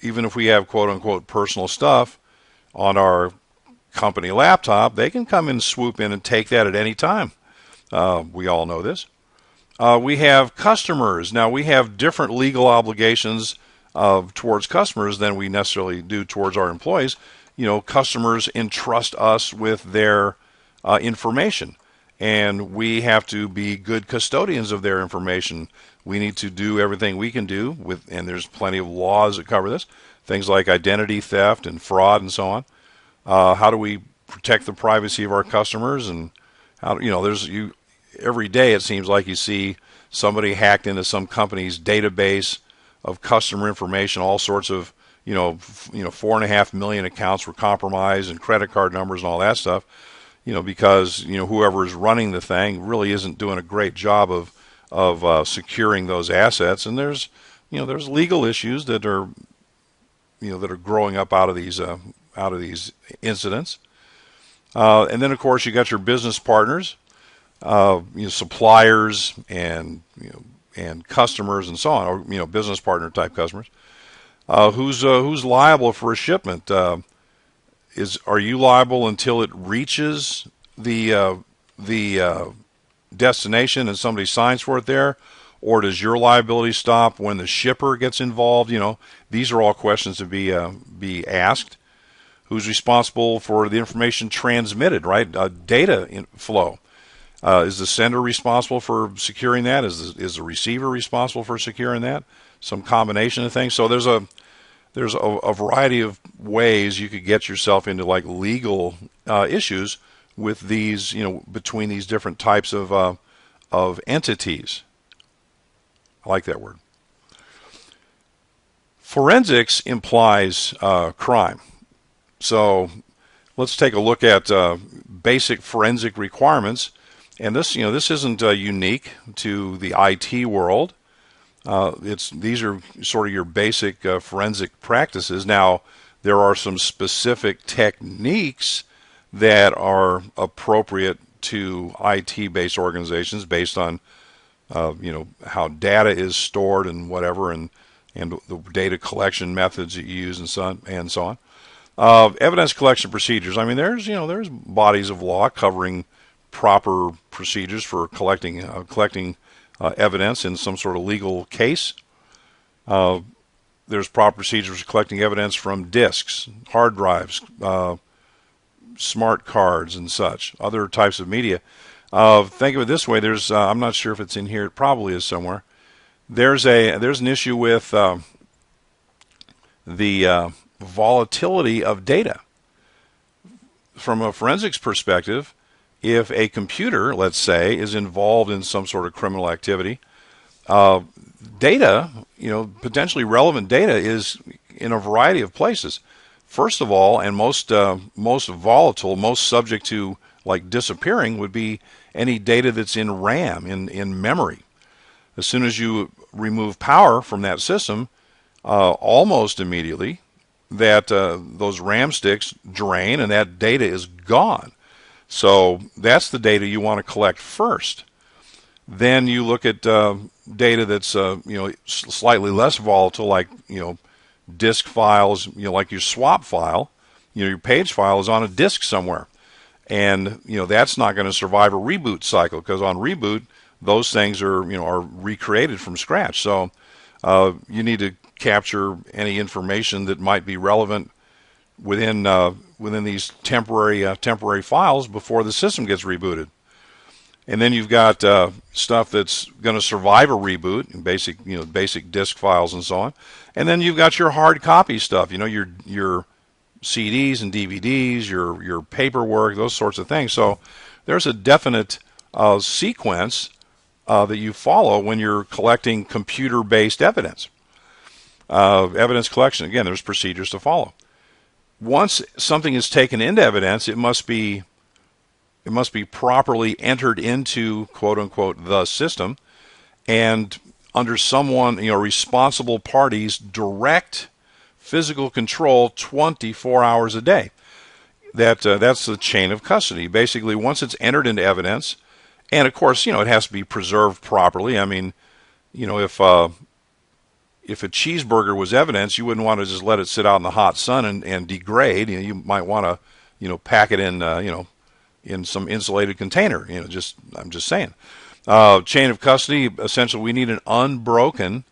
Even if we have quote unquote personal stuff on our company laptop, they can come and swoop in and take that at any time. We all know this. We have customers. Now we have different legal obligations towards customers than we necessarily do towards our employees. Customers entrust us with their information, and we have to be good custodians of their information. We need to do everything we can do and there's plenty of laws that cover this, things like identity theft and fraud and so on. How do we protect the privacy of our customers? And every day it seems like you see somebody hacked into some company's database of customer information. All sorts of 4.5 million accounts were compromised, and credit card numbers and all that stuff. Because whoever is running the thing really isn't doing a great job of securing those assets. And there's legal issues that are growing up out of these incidents. And then of course you got your business partners, suppliers and customers and so on, or business partner type customers. Who's liable for a shipment? Are you liable until it reaches the destination and somebody signs for it there, or does your liability stop when the shipper gets involved? These are all questions to be asked. Who's responsible for the information transmitted, right? Data flow. Is the sender responsible for securing that? Is the receiver responsible for securing that? Some combination of things. So there's a variety of ways you could get yourself into like legal issues with these, between these different types of entities. I like that word. Forensics implies crime. So let's take a look at basic forensic requirements. And this isn't unique to the IT world. These are sort of your basic forensic practices. Now, there are some specific techniques that are appropriate to IT-based organizations based on how data is stored and whatever, and the data collection methods that you use and so on. Evidence collection procedures. I mean, there's bodies of law covering proper procedures for collecting evidence in some sort of legal case. There's proper procedures for collecting evidence from disks, hard drives, smart cards, and such. Other types of media. Think of it this way. There's I'm not sure if it's in here. It probably is somewhere. There's an issue with the volatility of data. From a forensics perspective, if a computer, let's say, is involved in some sort of criminal activity, data, potentially relevant data is in a variety of places. First of all, and most volatile, most subject to like disappearing, would be any data that's in RAM, in memory. As soon as you remove power from that system, almost immediately, that those RAM sticks drain and that data is gone. So that's the data you want to collect first. Then you look at data that's slightly less volatile, like disk files, like your swap file. Your page file is on a disk somewhere, and that's not going to survive a reboot cycle, because on reboot those things are recreated from scratch. So you need to capture any information that might be relevant within these temporary files before the system gets rebooted. And then you've got stuff that's going to survive a reboot, basic disk files and so on. And then you've got your hard copy stuff, your CDs and DVDs, your paperwork, those sorts of things. So there's a definite sequence that you follow when you're collecting computer-based evidence. Evidence collection, again, there's procedures to follow. Once something is taken into evidence, it must be properly entered into, quote unquote, the system, and under someone, responsible parties' direct physical control 24 hours a day. That's the chain of custody. Basically, once it's entered into evidence, and of course, it has to be preserved properly. I mean, if a cheeseburger was evidence, you wouldn't want to just let it sit out in the hot sun and degrade. You might want to, pack it in, in some insulated container. I'm just saying. Chain of custody, essentially, we need an unbroken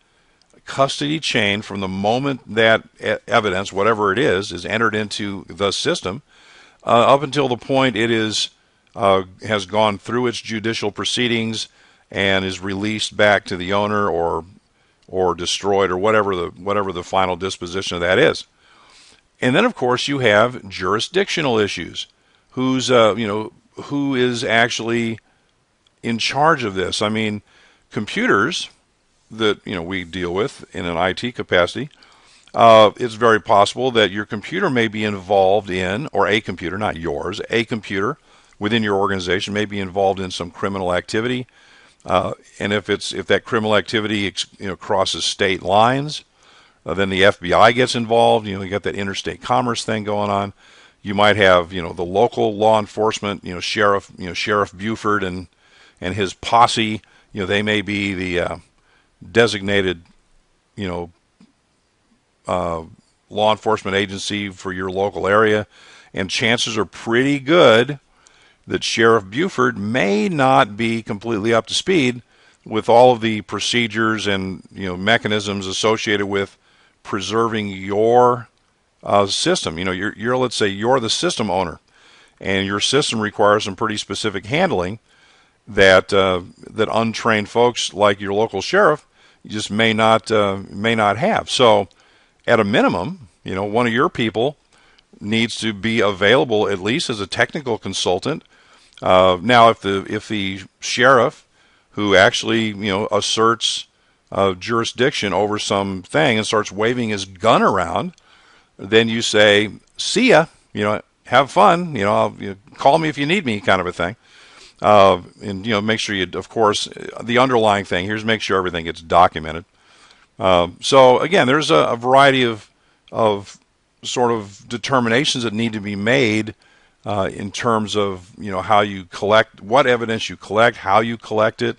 custody chain from the moment that evidence, whatever it is entered into the system, up until the point it has gone through its judicial proceedings and is released back to the owner or destroyed, or whatever the final disposition of that is. And then, of course, you have jurisdictional issues. Who is actually in charge of this? I mean, computers that we deal with in an IT capacity, it's very possible that your computer may be involved in, or a computer, not yours, a computer within your organization may be involved in some criminal activity. And if that criminal activity crosses state lines, then the FBI gets involved. You got that interstate commerce thing going on. You might have the local law enforcement, Sheriff Buford and his posse. They may be the designated law enforcement agency for your local area, and chances are pretty good that Sheriff Buford may not be completely up to speed with all of the procedures and mechanisms associated with preserving your system. You're let's say you're the system owner, and your system requires some pretty specific handling that that untrained folks like your local sheriff just may not have. So, at a minimum, one of your people needs to be available at least as a technical consultant. Now, if the sheriff who actually asserts jurisdiction over some thing and starts waving his gun around, then you say, "See ya," have fun, call me if you need me, kind of a thing. And make sure you, of course, the underlying thing here's make sure everything gets documented. So again, there's a variety of sort of determinations that need to be made in terms of how you collect, what evidence you collect, how you collect it,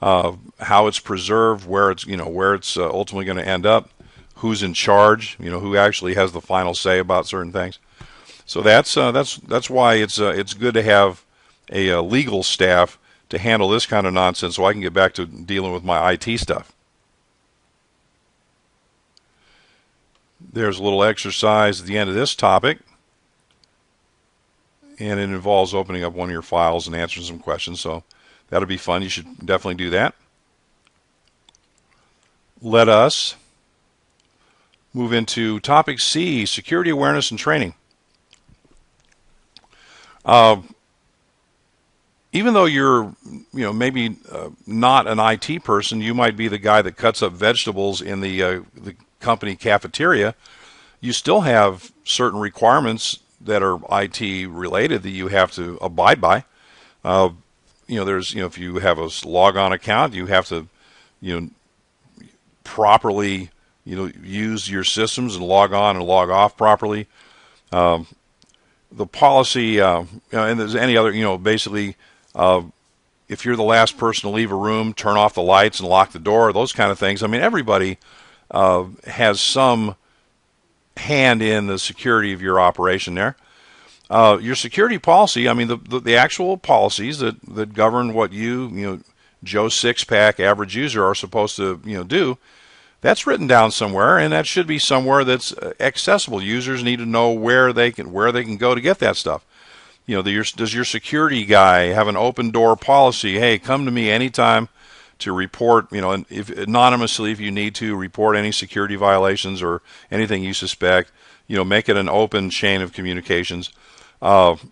how it's preserved, where it's ultimately going to end up, who's in charge, who actually has the final say about certain things. So that's why it's good to have a legal staff to handle this kind of nonsense, so I can get back to dealing with my IT stuff. There's a little exercise at the end of this topic, and it involves opening up one of your files and answering some questions, so that'll be fun. You should definitely do that. Let us move into topic C, security awareness and training. Even though you're, maybe not an IT person, you might be the guy that cuts up vegetables in the company cafeteria. You still have certain requirements that are IT related that you have to abide by. There's, if you have a logon account, you have to, properly, use your systems and log on and log off properly. The policy, and there's any other, basically, if you're the last person to leave a room, turn off the lights and lock the door, those kind of things. I mean, everybody has some hand in the security of your operation there. Your security policy, I mean, the actual policies that govern what Joe Six-Pack average user are supposed to, do, that's written down somewhere, and that should be somewhere that's accessible. Users need to know where they can go to get that stuff. Does your security guy have an open door policy? Hey, come to me anytime to report, if anonymously, if you need to report any security violations or anything you suspect, make it an open chain of communications. And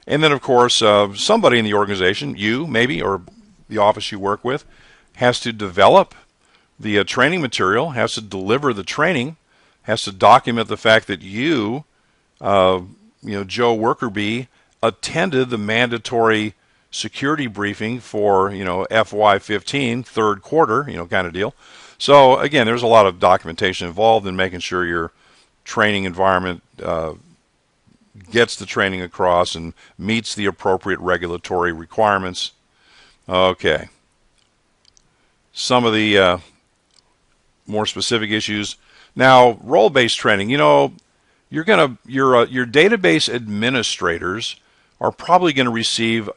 then, of course, somebody in the organization, you maybe, or the office you work with, has to develop the training material, has to deliver the training, has to document the fact that Joe Worker Bee attended the mandatory security briefing for, FY15, third quarter, kind of deal. So, again, there's a lot of documentation involved in making sure your training environment gets the training across and meets the appropriate regulatory requirements. Okay. Some of the more specific issues. Now, role-based training, your database administrators are probably going to receive,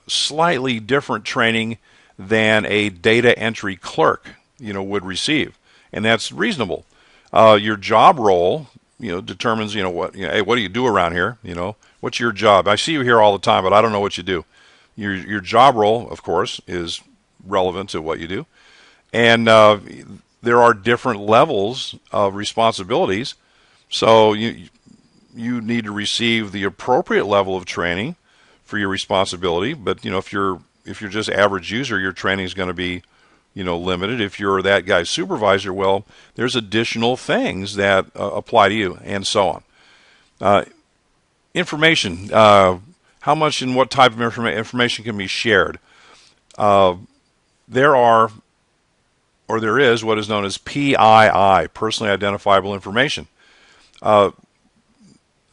slightly different training than a data entry clerk, would receive. And that's reasonable. Your job role, determines, hey, what do you do around here? What's your job? I see you here all the time, but I don't know what you do. Your job role, of course, is relevant to what you do. And there are different levels of responsibilities. So you need to receive the appropriate level of training for your responsibility. But if you're just average user, your training is going to be limited. If you're that guy's supervisor, well, there's additional things that apply to you, and so on. Information, how much and what type of information can be shared? There is what is known as PII, personally identifiable information. I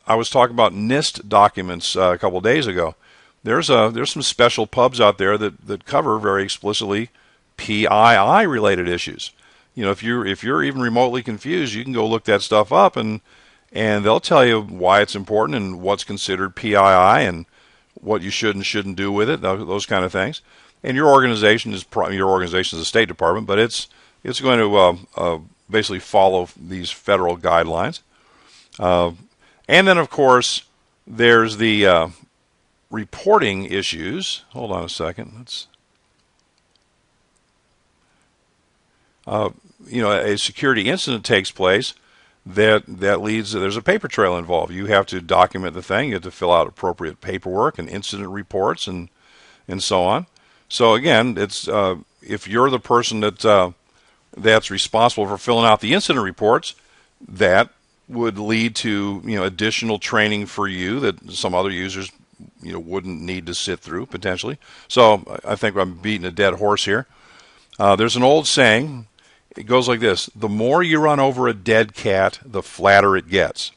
was talking about NIST documents a couple days ago. There's some special pubs out there that cover very explicitly PII related issues. If you're even remotely confused, you can go look that stuff up, and they'll tell you why it's important and what's considered PII and what you should and shouldn't do with it, those kind of things. And your organization is a State Department, but it's going to basically follow these federal guidelines. And then, of course, there's the reporting issues. Hold on a second. Let's. A security incident takes place that leads. There's a paper trail involved. You have to document the thing. You have to fill out appropriate paperwork and incident reports and so on. So again, it's if you're the person that's responsible for filling out the incident reports, that would lead to additional training for you that some other users wouldn't need to sit through potentially. So I think I'm beating a dead horse here. There's an old saying. It goes like this: the more you run over a dead cat, the flatter it gets.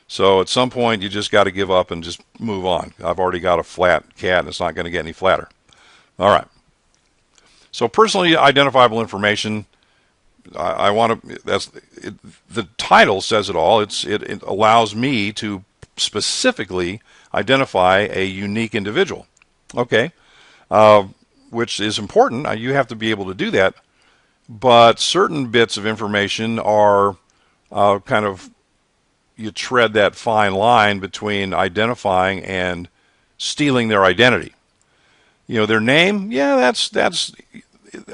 So at some point, you just got to give up and just move on. I've already got a flat cat, and it's not going to get any flatter. All right. So personally identifiable information, I want to. The title says it all. It allows me to specifically identify a unique individual. Okay, which is important. You have to be able to do that. But certain bits of information are kind of, you tread that fine line between identifying and stealing their identity. Their name, yeah, that's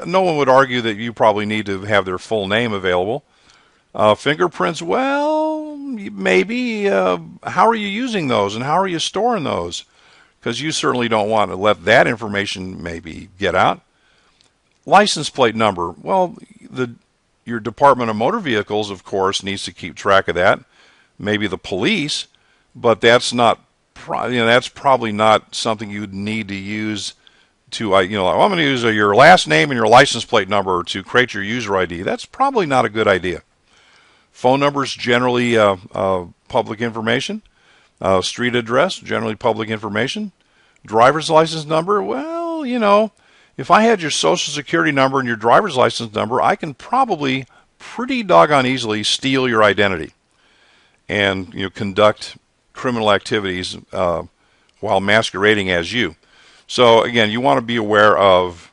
no one would argue that you probably need to have their full name available. Fingerprints, well, maybe. How are you using those and how are you storing those? Because you certainly don't want to let that information maybe get out. License plate number, well, your Department of Motor Vehicles, of course, needs to keep track of that. Maybe the police, but that's not. That's probably not something you'd need to use to. I'm going to use your last name and your license plate number to create your user ID. That's probably not a good idea. Phone numbers, generally public information. Street address, generally public information. Driver's license number, well, if I had your social security number and your driver's license number, I can probably pretty doggone easily steal your identity and conduct criminal activities while masquerading as you. So again, you want to be aware of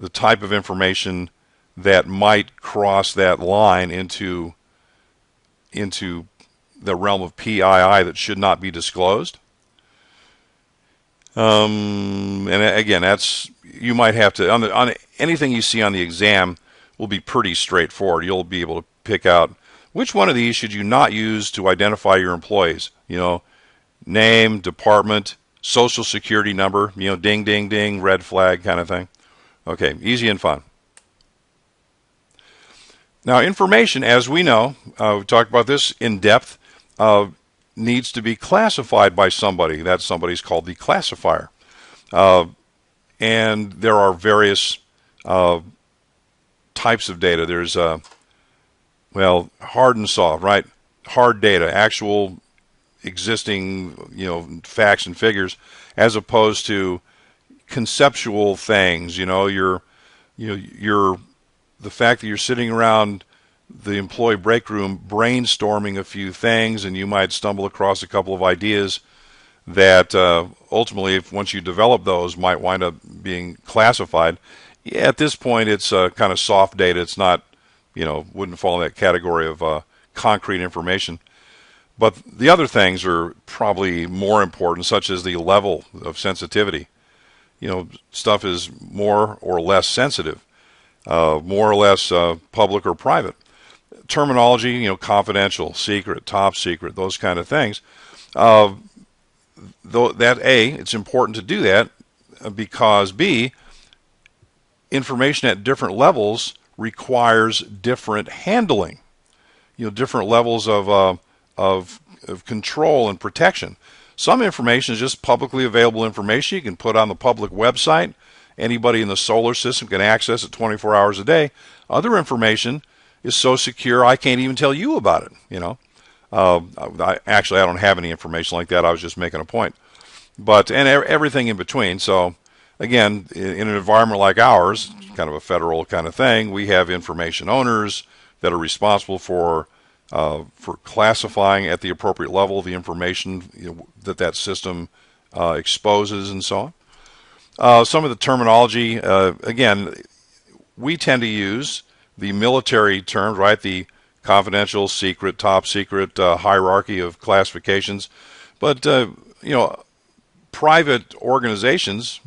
the type of information that might cross that line into the realm of PII that should not be disclosed. And again, you might have to, on anything you see on the exam will be pretty straightforward. You'll be able to pick out which one of these should you not use to identify your employees. Name, department, social security number, ding, ding, ding, red flag kind of thing. Okay, easy and fun. Now, information, as we know, we talked about this in depth, needs to be classified by somebody. That somebody's called the classifier. And there are various types of data. There's, hard and soft, right? Hard data, actual existing, facts and figures, as opposed to conceptual things. The fact that you're sitting around the employee break room brainstorming a few things, and you might stumble across a couple of ideas that ultimately, once you develop those, might wind up being classified. Yeah, at this point, it's kind of soft data. It's not, wouldn't fall in that category of concrete information. But the other things are probably more important, such as the level of sensitivity. Stuff is more or less sensitive, more or less public or private. Terminology, confidential, secret, top secret, those kind of things. Though that A, it's important to do that because B, information at different levels requires different handling. Different levels of control and protection. Some information is just publicly available information you can put on the public website. Anybody in the solar system can access it 24 hours a day. Other information is so secure I can't even tell you about it. Actually, I don't have any information like that. I was just making a point. And everything in between. So again, in an environment like ours, kind of a federal kind of thing, we have information owners that are responsible for classifying at the appropriate level the information that system exposes and so on. Some of the terminology, again, we tend to use the military terms, right? The confidential, secret, top secret hierarchy of classifications. But private organizations,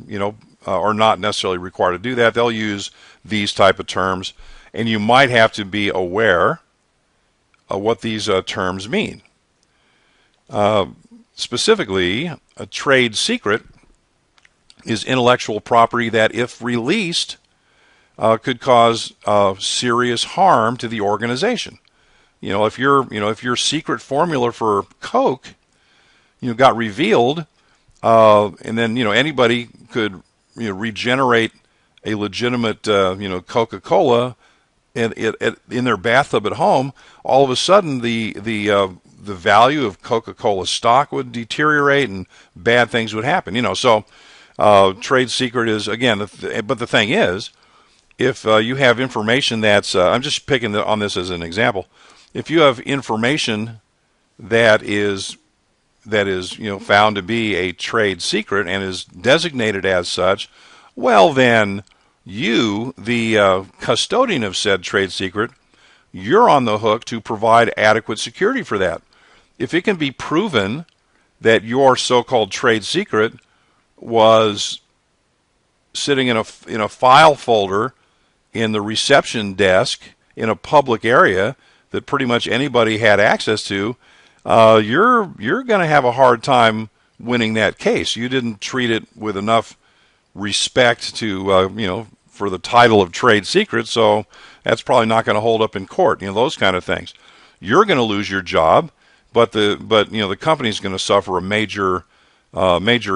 are not necessarily required to do that. They'll use these type of terms, and you might have to be aware of what these terms mean. Specifically, a trade secret is intellectual property that, if released, could cause serious harm to the organization. If your secret formula for Coke, got revealed, and then anybody could regenerate a legitimate Coca-Cola in their bathtub at home, all of a sudden the value of Coca-Cola stock would deteriorate and bad things would happen. So trade secret is, again, but the thing is, if you have information that's, I'm just picking on this as an example, if you have information that is found to be a trade secret and is designated as such, well then you, the custodian of said trade secret, you're on the hook to provide adequate security for that. If it can be proven that your so-called trade secret was sitting in a file folder in the reception desk in a public area that pretty much anybody had access to, you're going to have a hard time winning that case. You didn't treat it with enough respect to for the title of trade secret, so that's probably not going to hold up in court. Those kind of things. You're going to lose your job, but the company's going to suffer a major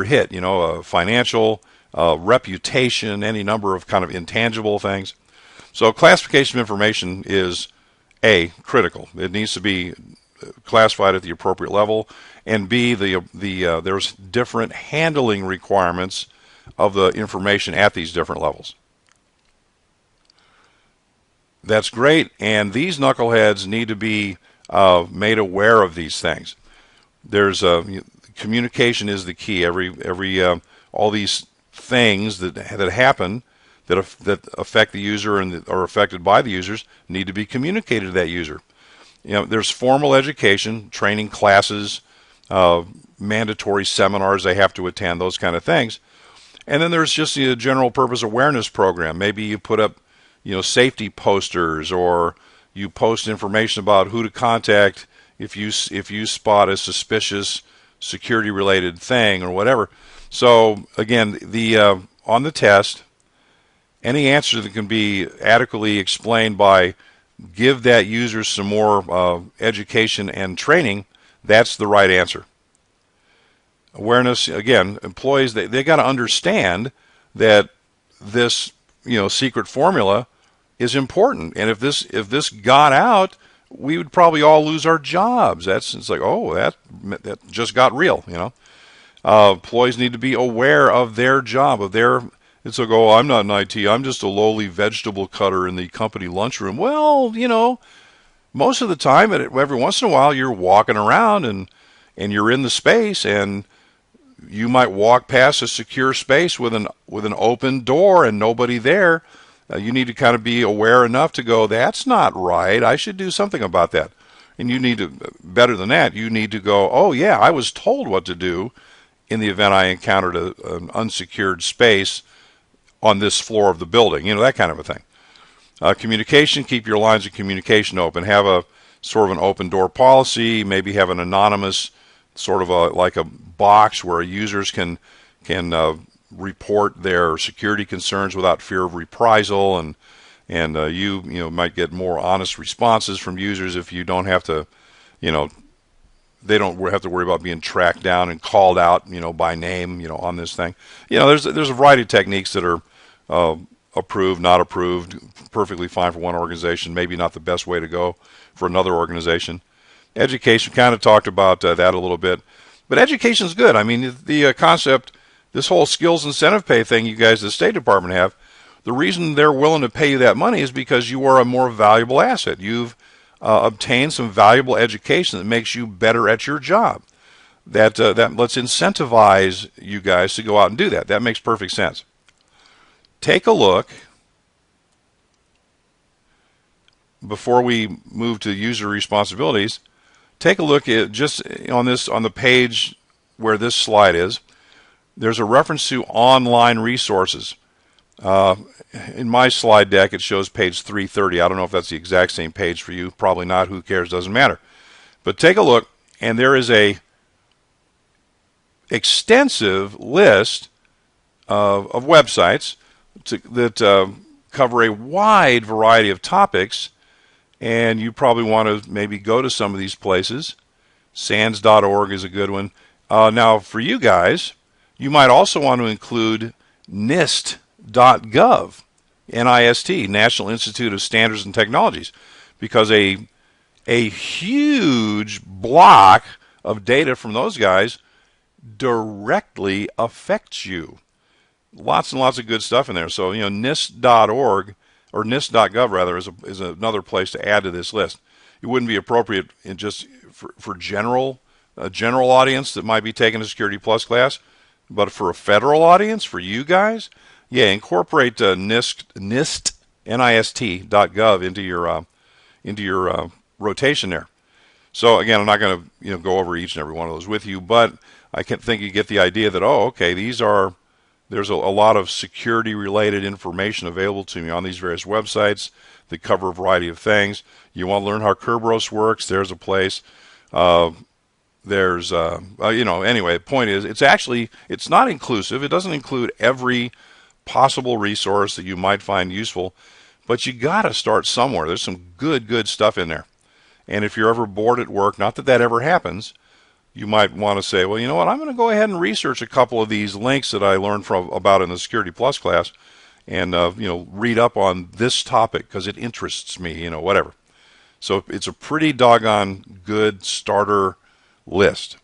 hit. A financial, reputation, any number of kind of intangible things. So classification of information is critical. It needs to be classified at the appropriate level, and B, there's different handling requirements of the information at these different levels. That's great, and these knuckleheads need to be made aware of these things. There's communication is the key. All these things that happen that affect the user and are affected by the users need to be communicated to that user. There's formal education, training classes, mandatory seminars they have to attend, those kind of things. And then there's just the general purpose awareness program. Maybe you put up, safety posters, or you post information about who to contact if you spot a suspicious security-related thing or whatever. So again, on the test, any answer that can be adequately explained by give that user some more education and training, that's the right answer. Awareness, again, employees, they got to understand that this secret formula is important, and if this got out, we would probably all lose our jobs. It's like, oh, that just got real. Employees need to be aware of their job, of their. It's like, oh, I'm not in IT. I'm just a lowly vegetable cutter in the company lunchroom. Well, most of the time, every once in a while, you're walking around and you're in the space, and you might walk past a secure space with an open door and nobody there. You need to kind of be aware enough to go, that's not right. I should do something about that. And you need to, better than that, you need to go, oh yeah, I was told what to do in the event I encountered an unsecured space on this floor of the building, that kind of a thing. Communication, keep your lines of communication open. Have a sort of an open door policy, maybe have an anonymous sort of like a box where users can report their security concerns without fear of reprisal, and you might get more honest responses from users if you don't have to, they don't have to worry about being tracked down and called out, by name, on this thing. There's a variety of techniques that are approved, not approved, perfectly fine for one organization, maybe not the best way to go for another organization. Education, kind of talked about that a little bit, but education's good. I mean, the concept, this whole skills incentive pay thing you guys at the State Department have, the reason they're willing to pay you that money is because you are a more valuable asset. You've obtained some valuable education that makes you better at your job. That let's incentivize you guys to go out and do that. That makes perfect sense. Take a look before we move to user responsibilities, take a look at just on the page where this slide is. There's a reference to online resources. In my slide deck, it shows page 330. I don't know if that's the exact same page for you. Probably not. Who cares? Doesn't matter. But take a look, and there is a extensive list of websites that cover a wide variety of topics, and you probably want to maybe go to some of these places. SANS.org is a good one. Now, for you guys, you might also want to include NIST.gov, NIST, National Institute of Standards and Technologies, because a huge block of data from those guys directly affects you. Lots and lots of good stuff in there. So, NIST.org, or NIST.gov rather, is another place to add to this list. It wouldn't be appropriate in just for a general audience that might be taking a Security Plus class, but for a federal audience, for you guys, yeah, incorporate NIST, NIST.gov into your rotation there. So again, I'm not going to go over each and every one of those with you, but I can think you get the idea that, okay, there's a lot of security-related information available to me on these various websites that cover a variety of things. You want to learn how Kerberos works? There's a place. Anyway, the point is, it's not inclusive. It doesn't include every possible resource that you might find useful, but you got to start somewhere. There's some good stuff in there. And if you're ever bored at work, not that ever happens, you might want to say, well, you know what, I'm going to go ahead and research a couple of these links that I learned about in the Security Plus class, and read up on this topic because it interests me, whatever. So it's a pretty doggone good starter list.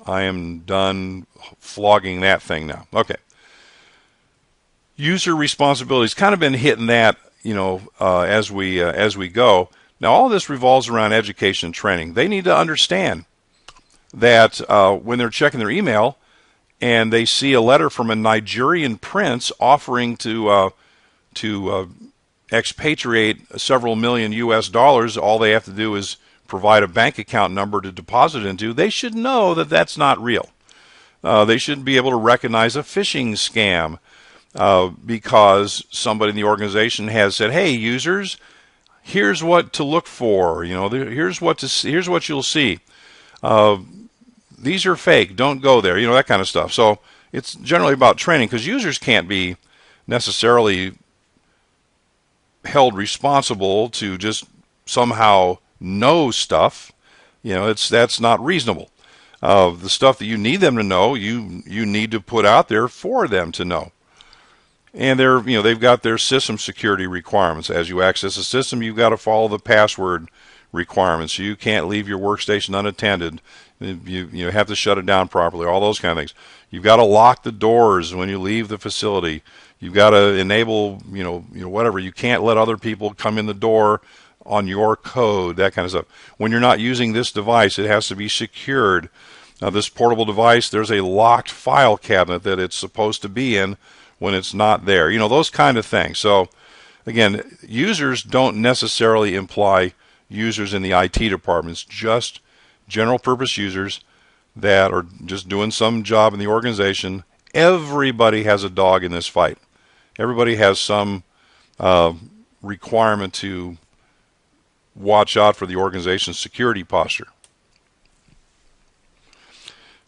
I am done flogging that thing now. Okay. User responsibilities, kind of been hitting that, as we go. Now, all of this revolves around education and training. They need to understand that when they're checking their email and they see a letter from a Nigerian prince offering to expatriate several million US dollars, all they have to do is provide a bank account number to deposit into. They should know that that's not real. They should be able to recognize a phishing scam because somebody in the organization has said, hey, users, here's what to look for. Here's what you'll see. These are fake. Don't go there. That kind of stuff. So it's generally about training, because users can't be necessarily held responsible to just somehow know stuff. That's not reasonable. The stuff that you need them to know, you need to put out there for them to know. And they've got their system security requirements. As you access a system, you've got to follow the password requirements. You can't leave your workstation unattended. You have to shut it down properly. All those kind of things. You've got to lock the doors when you leave the facility. You've got to enable, whatever. You can't let other people come in the door on your code. That kind of stuff. When you're not using this device, it has to be secured. Now, this portable device, there's a locked file cabinet that it's supposed to be in when it's not there. Those kind of things. So, again, users don't necessarily imply users in the IT departments, just general purpose users that are just doing some job in the organization. Everybody has a dog in this fight. Everybody has some requirement to watch out for the organization's security posture.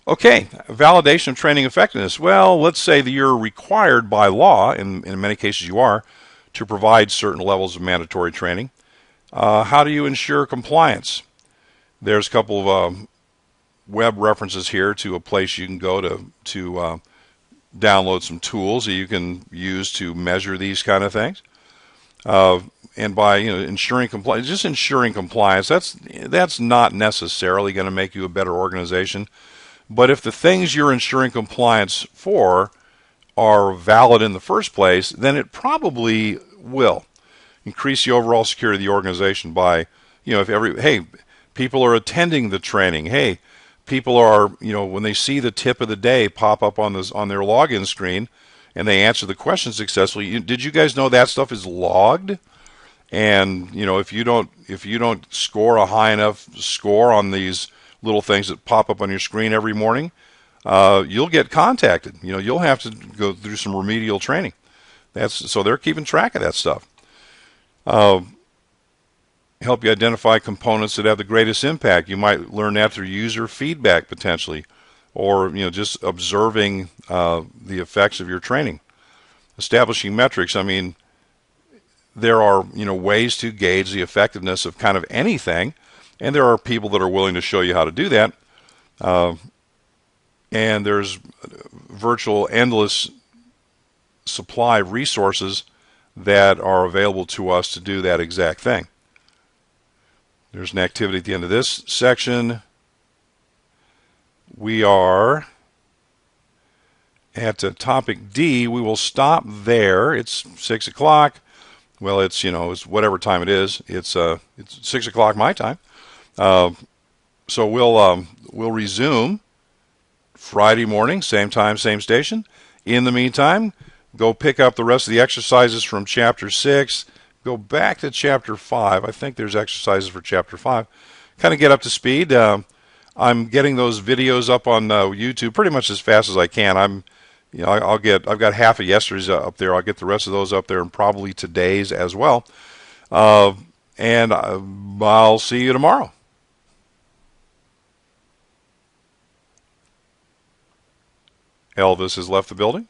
Okay, validation of training effectiveness. Well, let's say that you're required by law, and in many cases you are, to provide certain levels of mandatory training. How do you ensure compliance? There's a couple of web references here to a place you can go to download some tools that you can use to measure these kind of things. And by ensuring compliance, just ensuring compliance, that's not necessarily going to make you a better organization. But if the things you're ensuring compliance for are valid in the first place, then it probably will increase the overall security of the organization by, if people are attending the training. Hey, people are, when they see the tip of the day pop up on their login screen and they answer the question successfully, did you guys know that stuff is logged? And if you don't score a high enough score on these little things that pop up on your screen every morning, you'll get contacted. You'll have to go through some remedial training. So they're keeping track of that stuff. Help you identify components that have the greatest impact. You might learn that through user feedback potentially, or just observing the effects of your training. Establishing metrics. I mean, there are ways to gauge the effectiveness of kind of anything, and there are people that are willing to show you how to do that. And there's virtual endless supply of resources that are available to us to do that exact thing. There's an activity at the end of this section. We are at topic D. We will stop there. It's 6 o'clock. Well, it's whatever time it is. It's 6 o'clock my time. So we'll resume Friday morning, same time, same station. In the meantime, go pick up the rest of the exercises from Chapter 6. Go back to Chapter 5. I think there's exercises for Chapter 5. Kind of get up to speed. I'm getting those videos up on YouTube pretty much as fast as I can. I've got half of yesterday's up there. I'll get the rest of those up there, and probably today's as well. And I'll see you tomorrow. Elvis has left the building.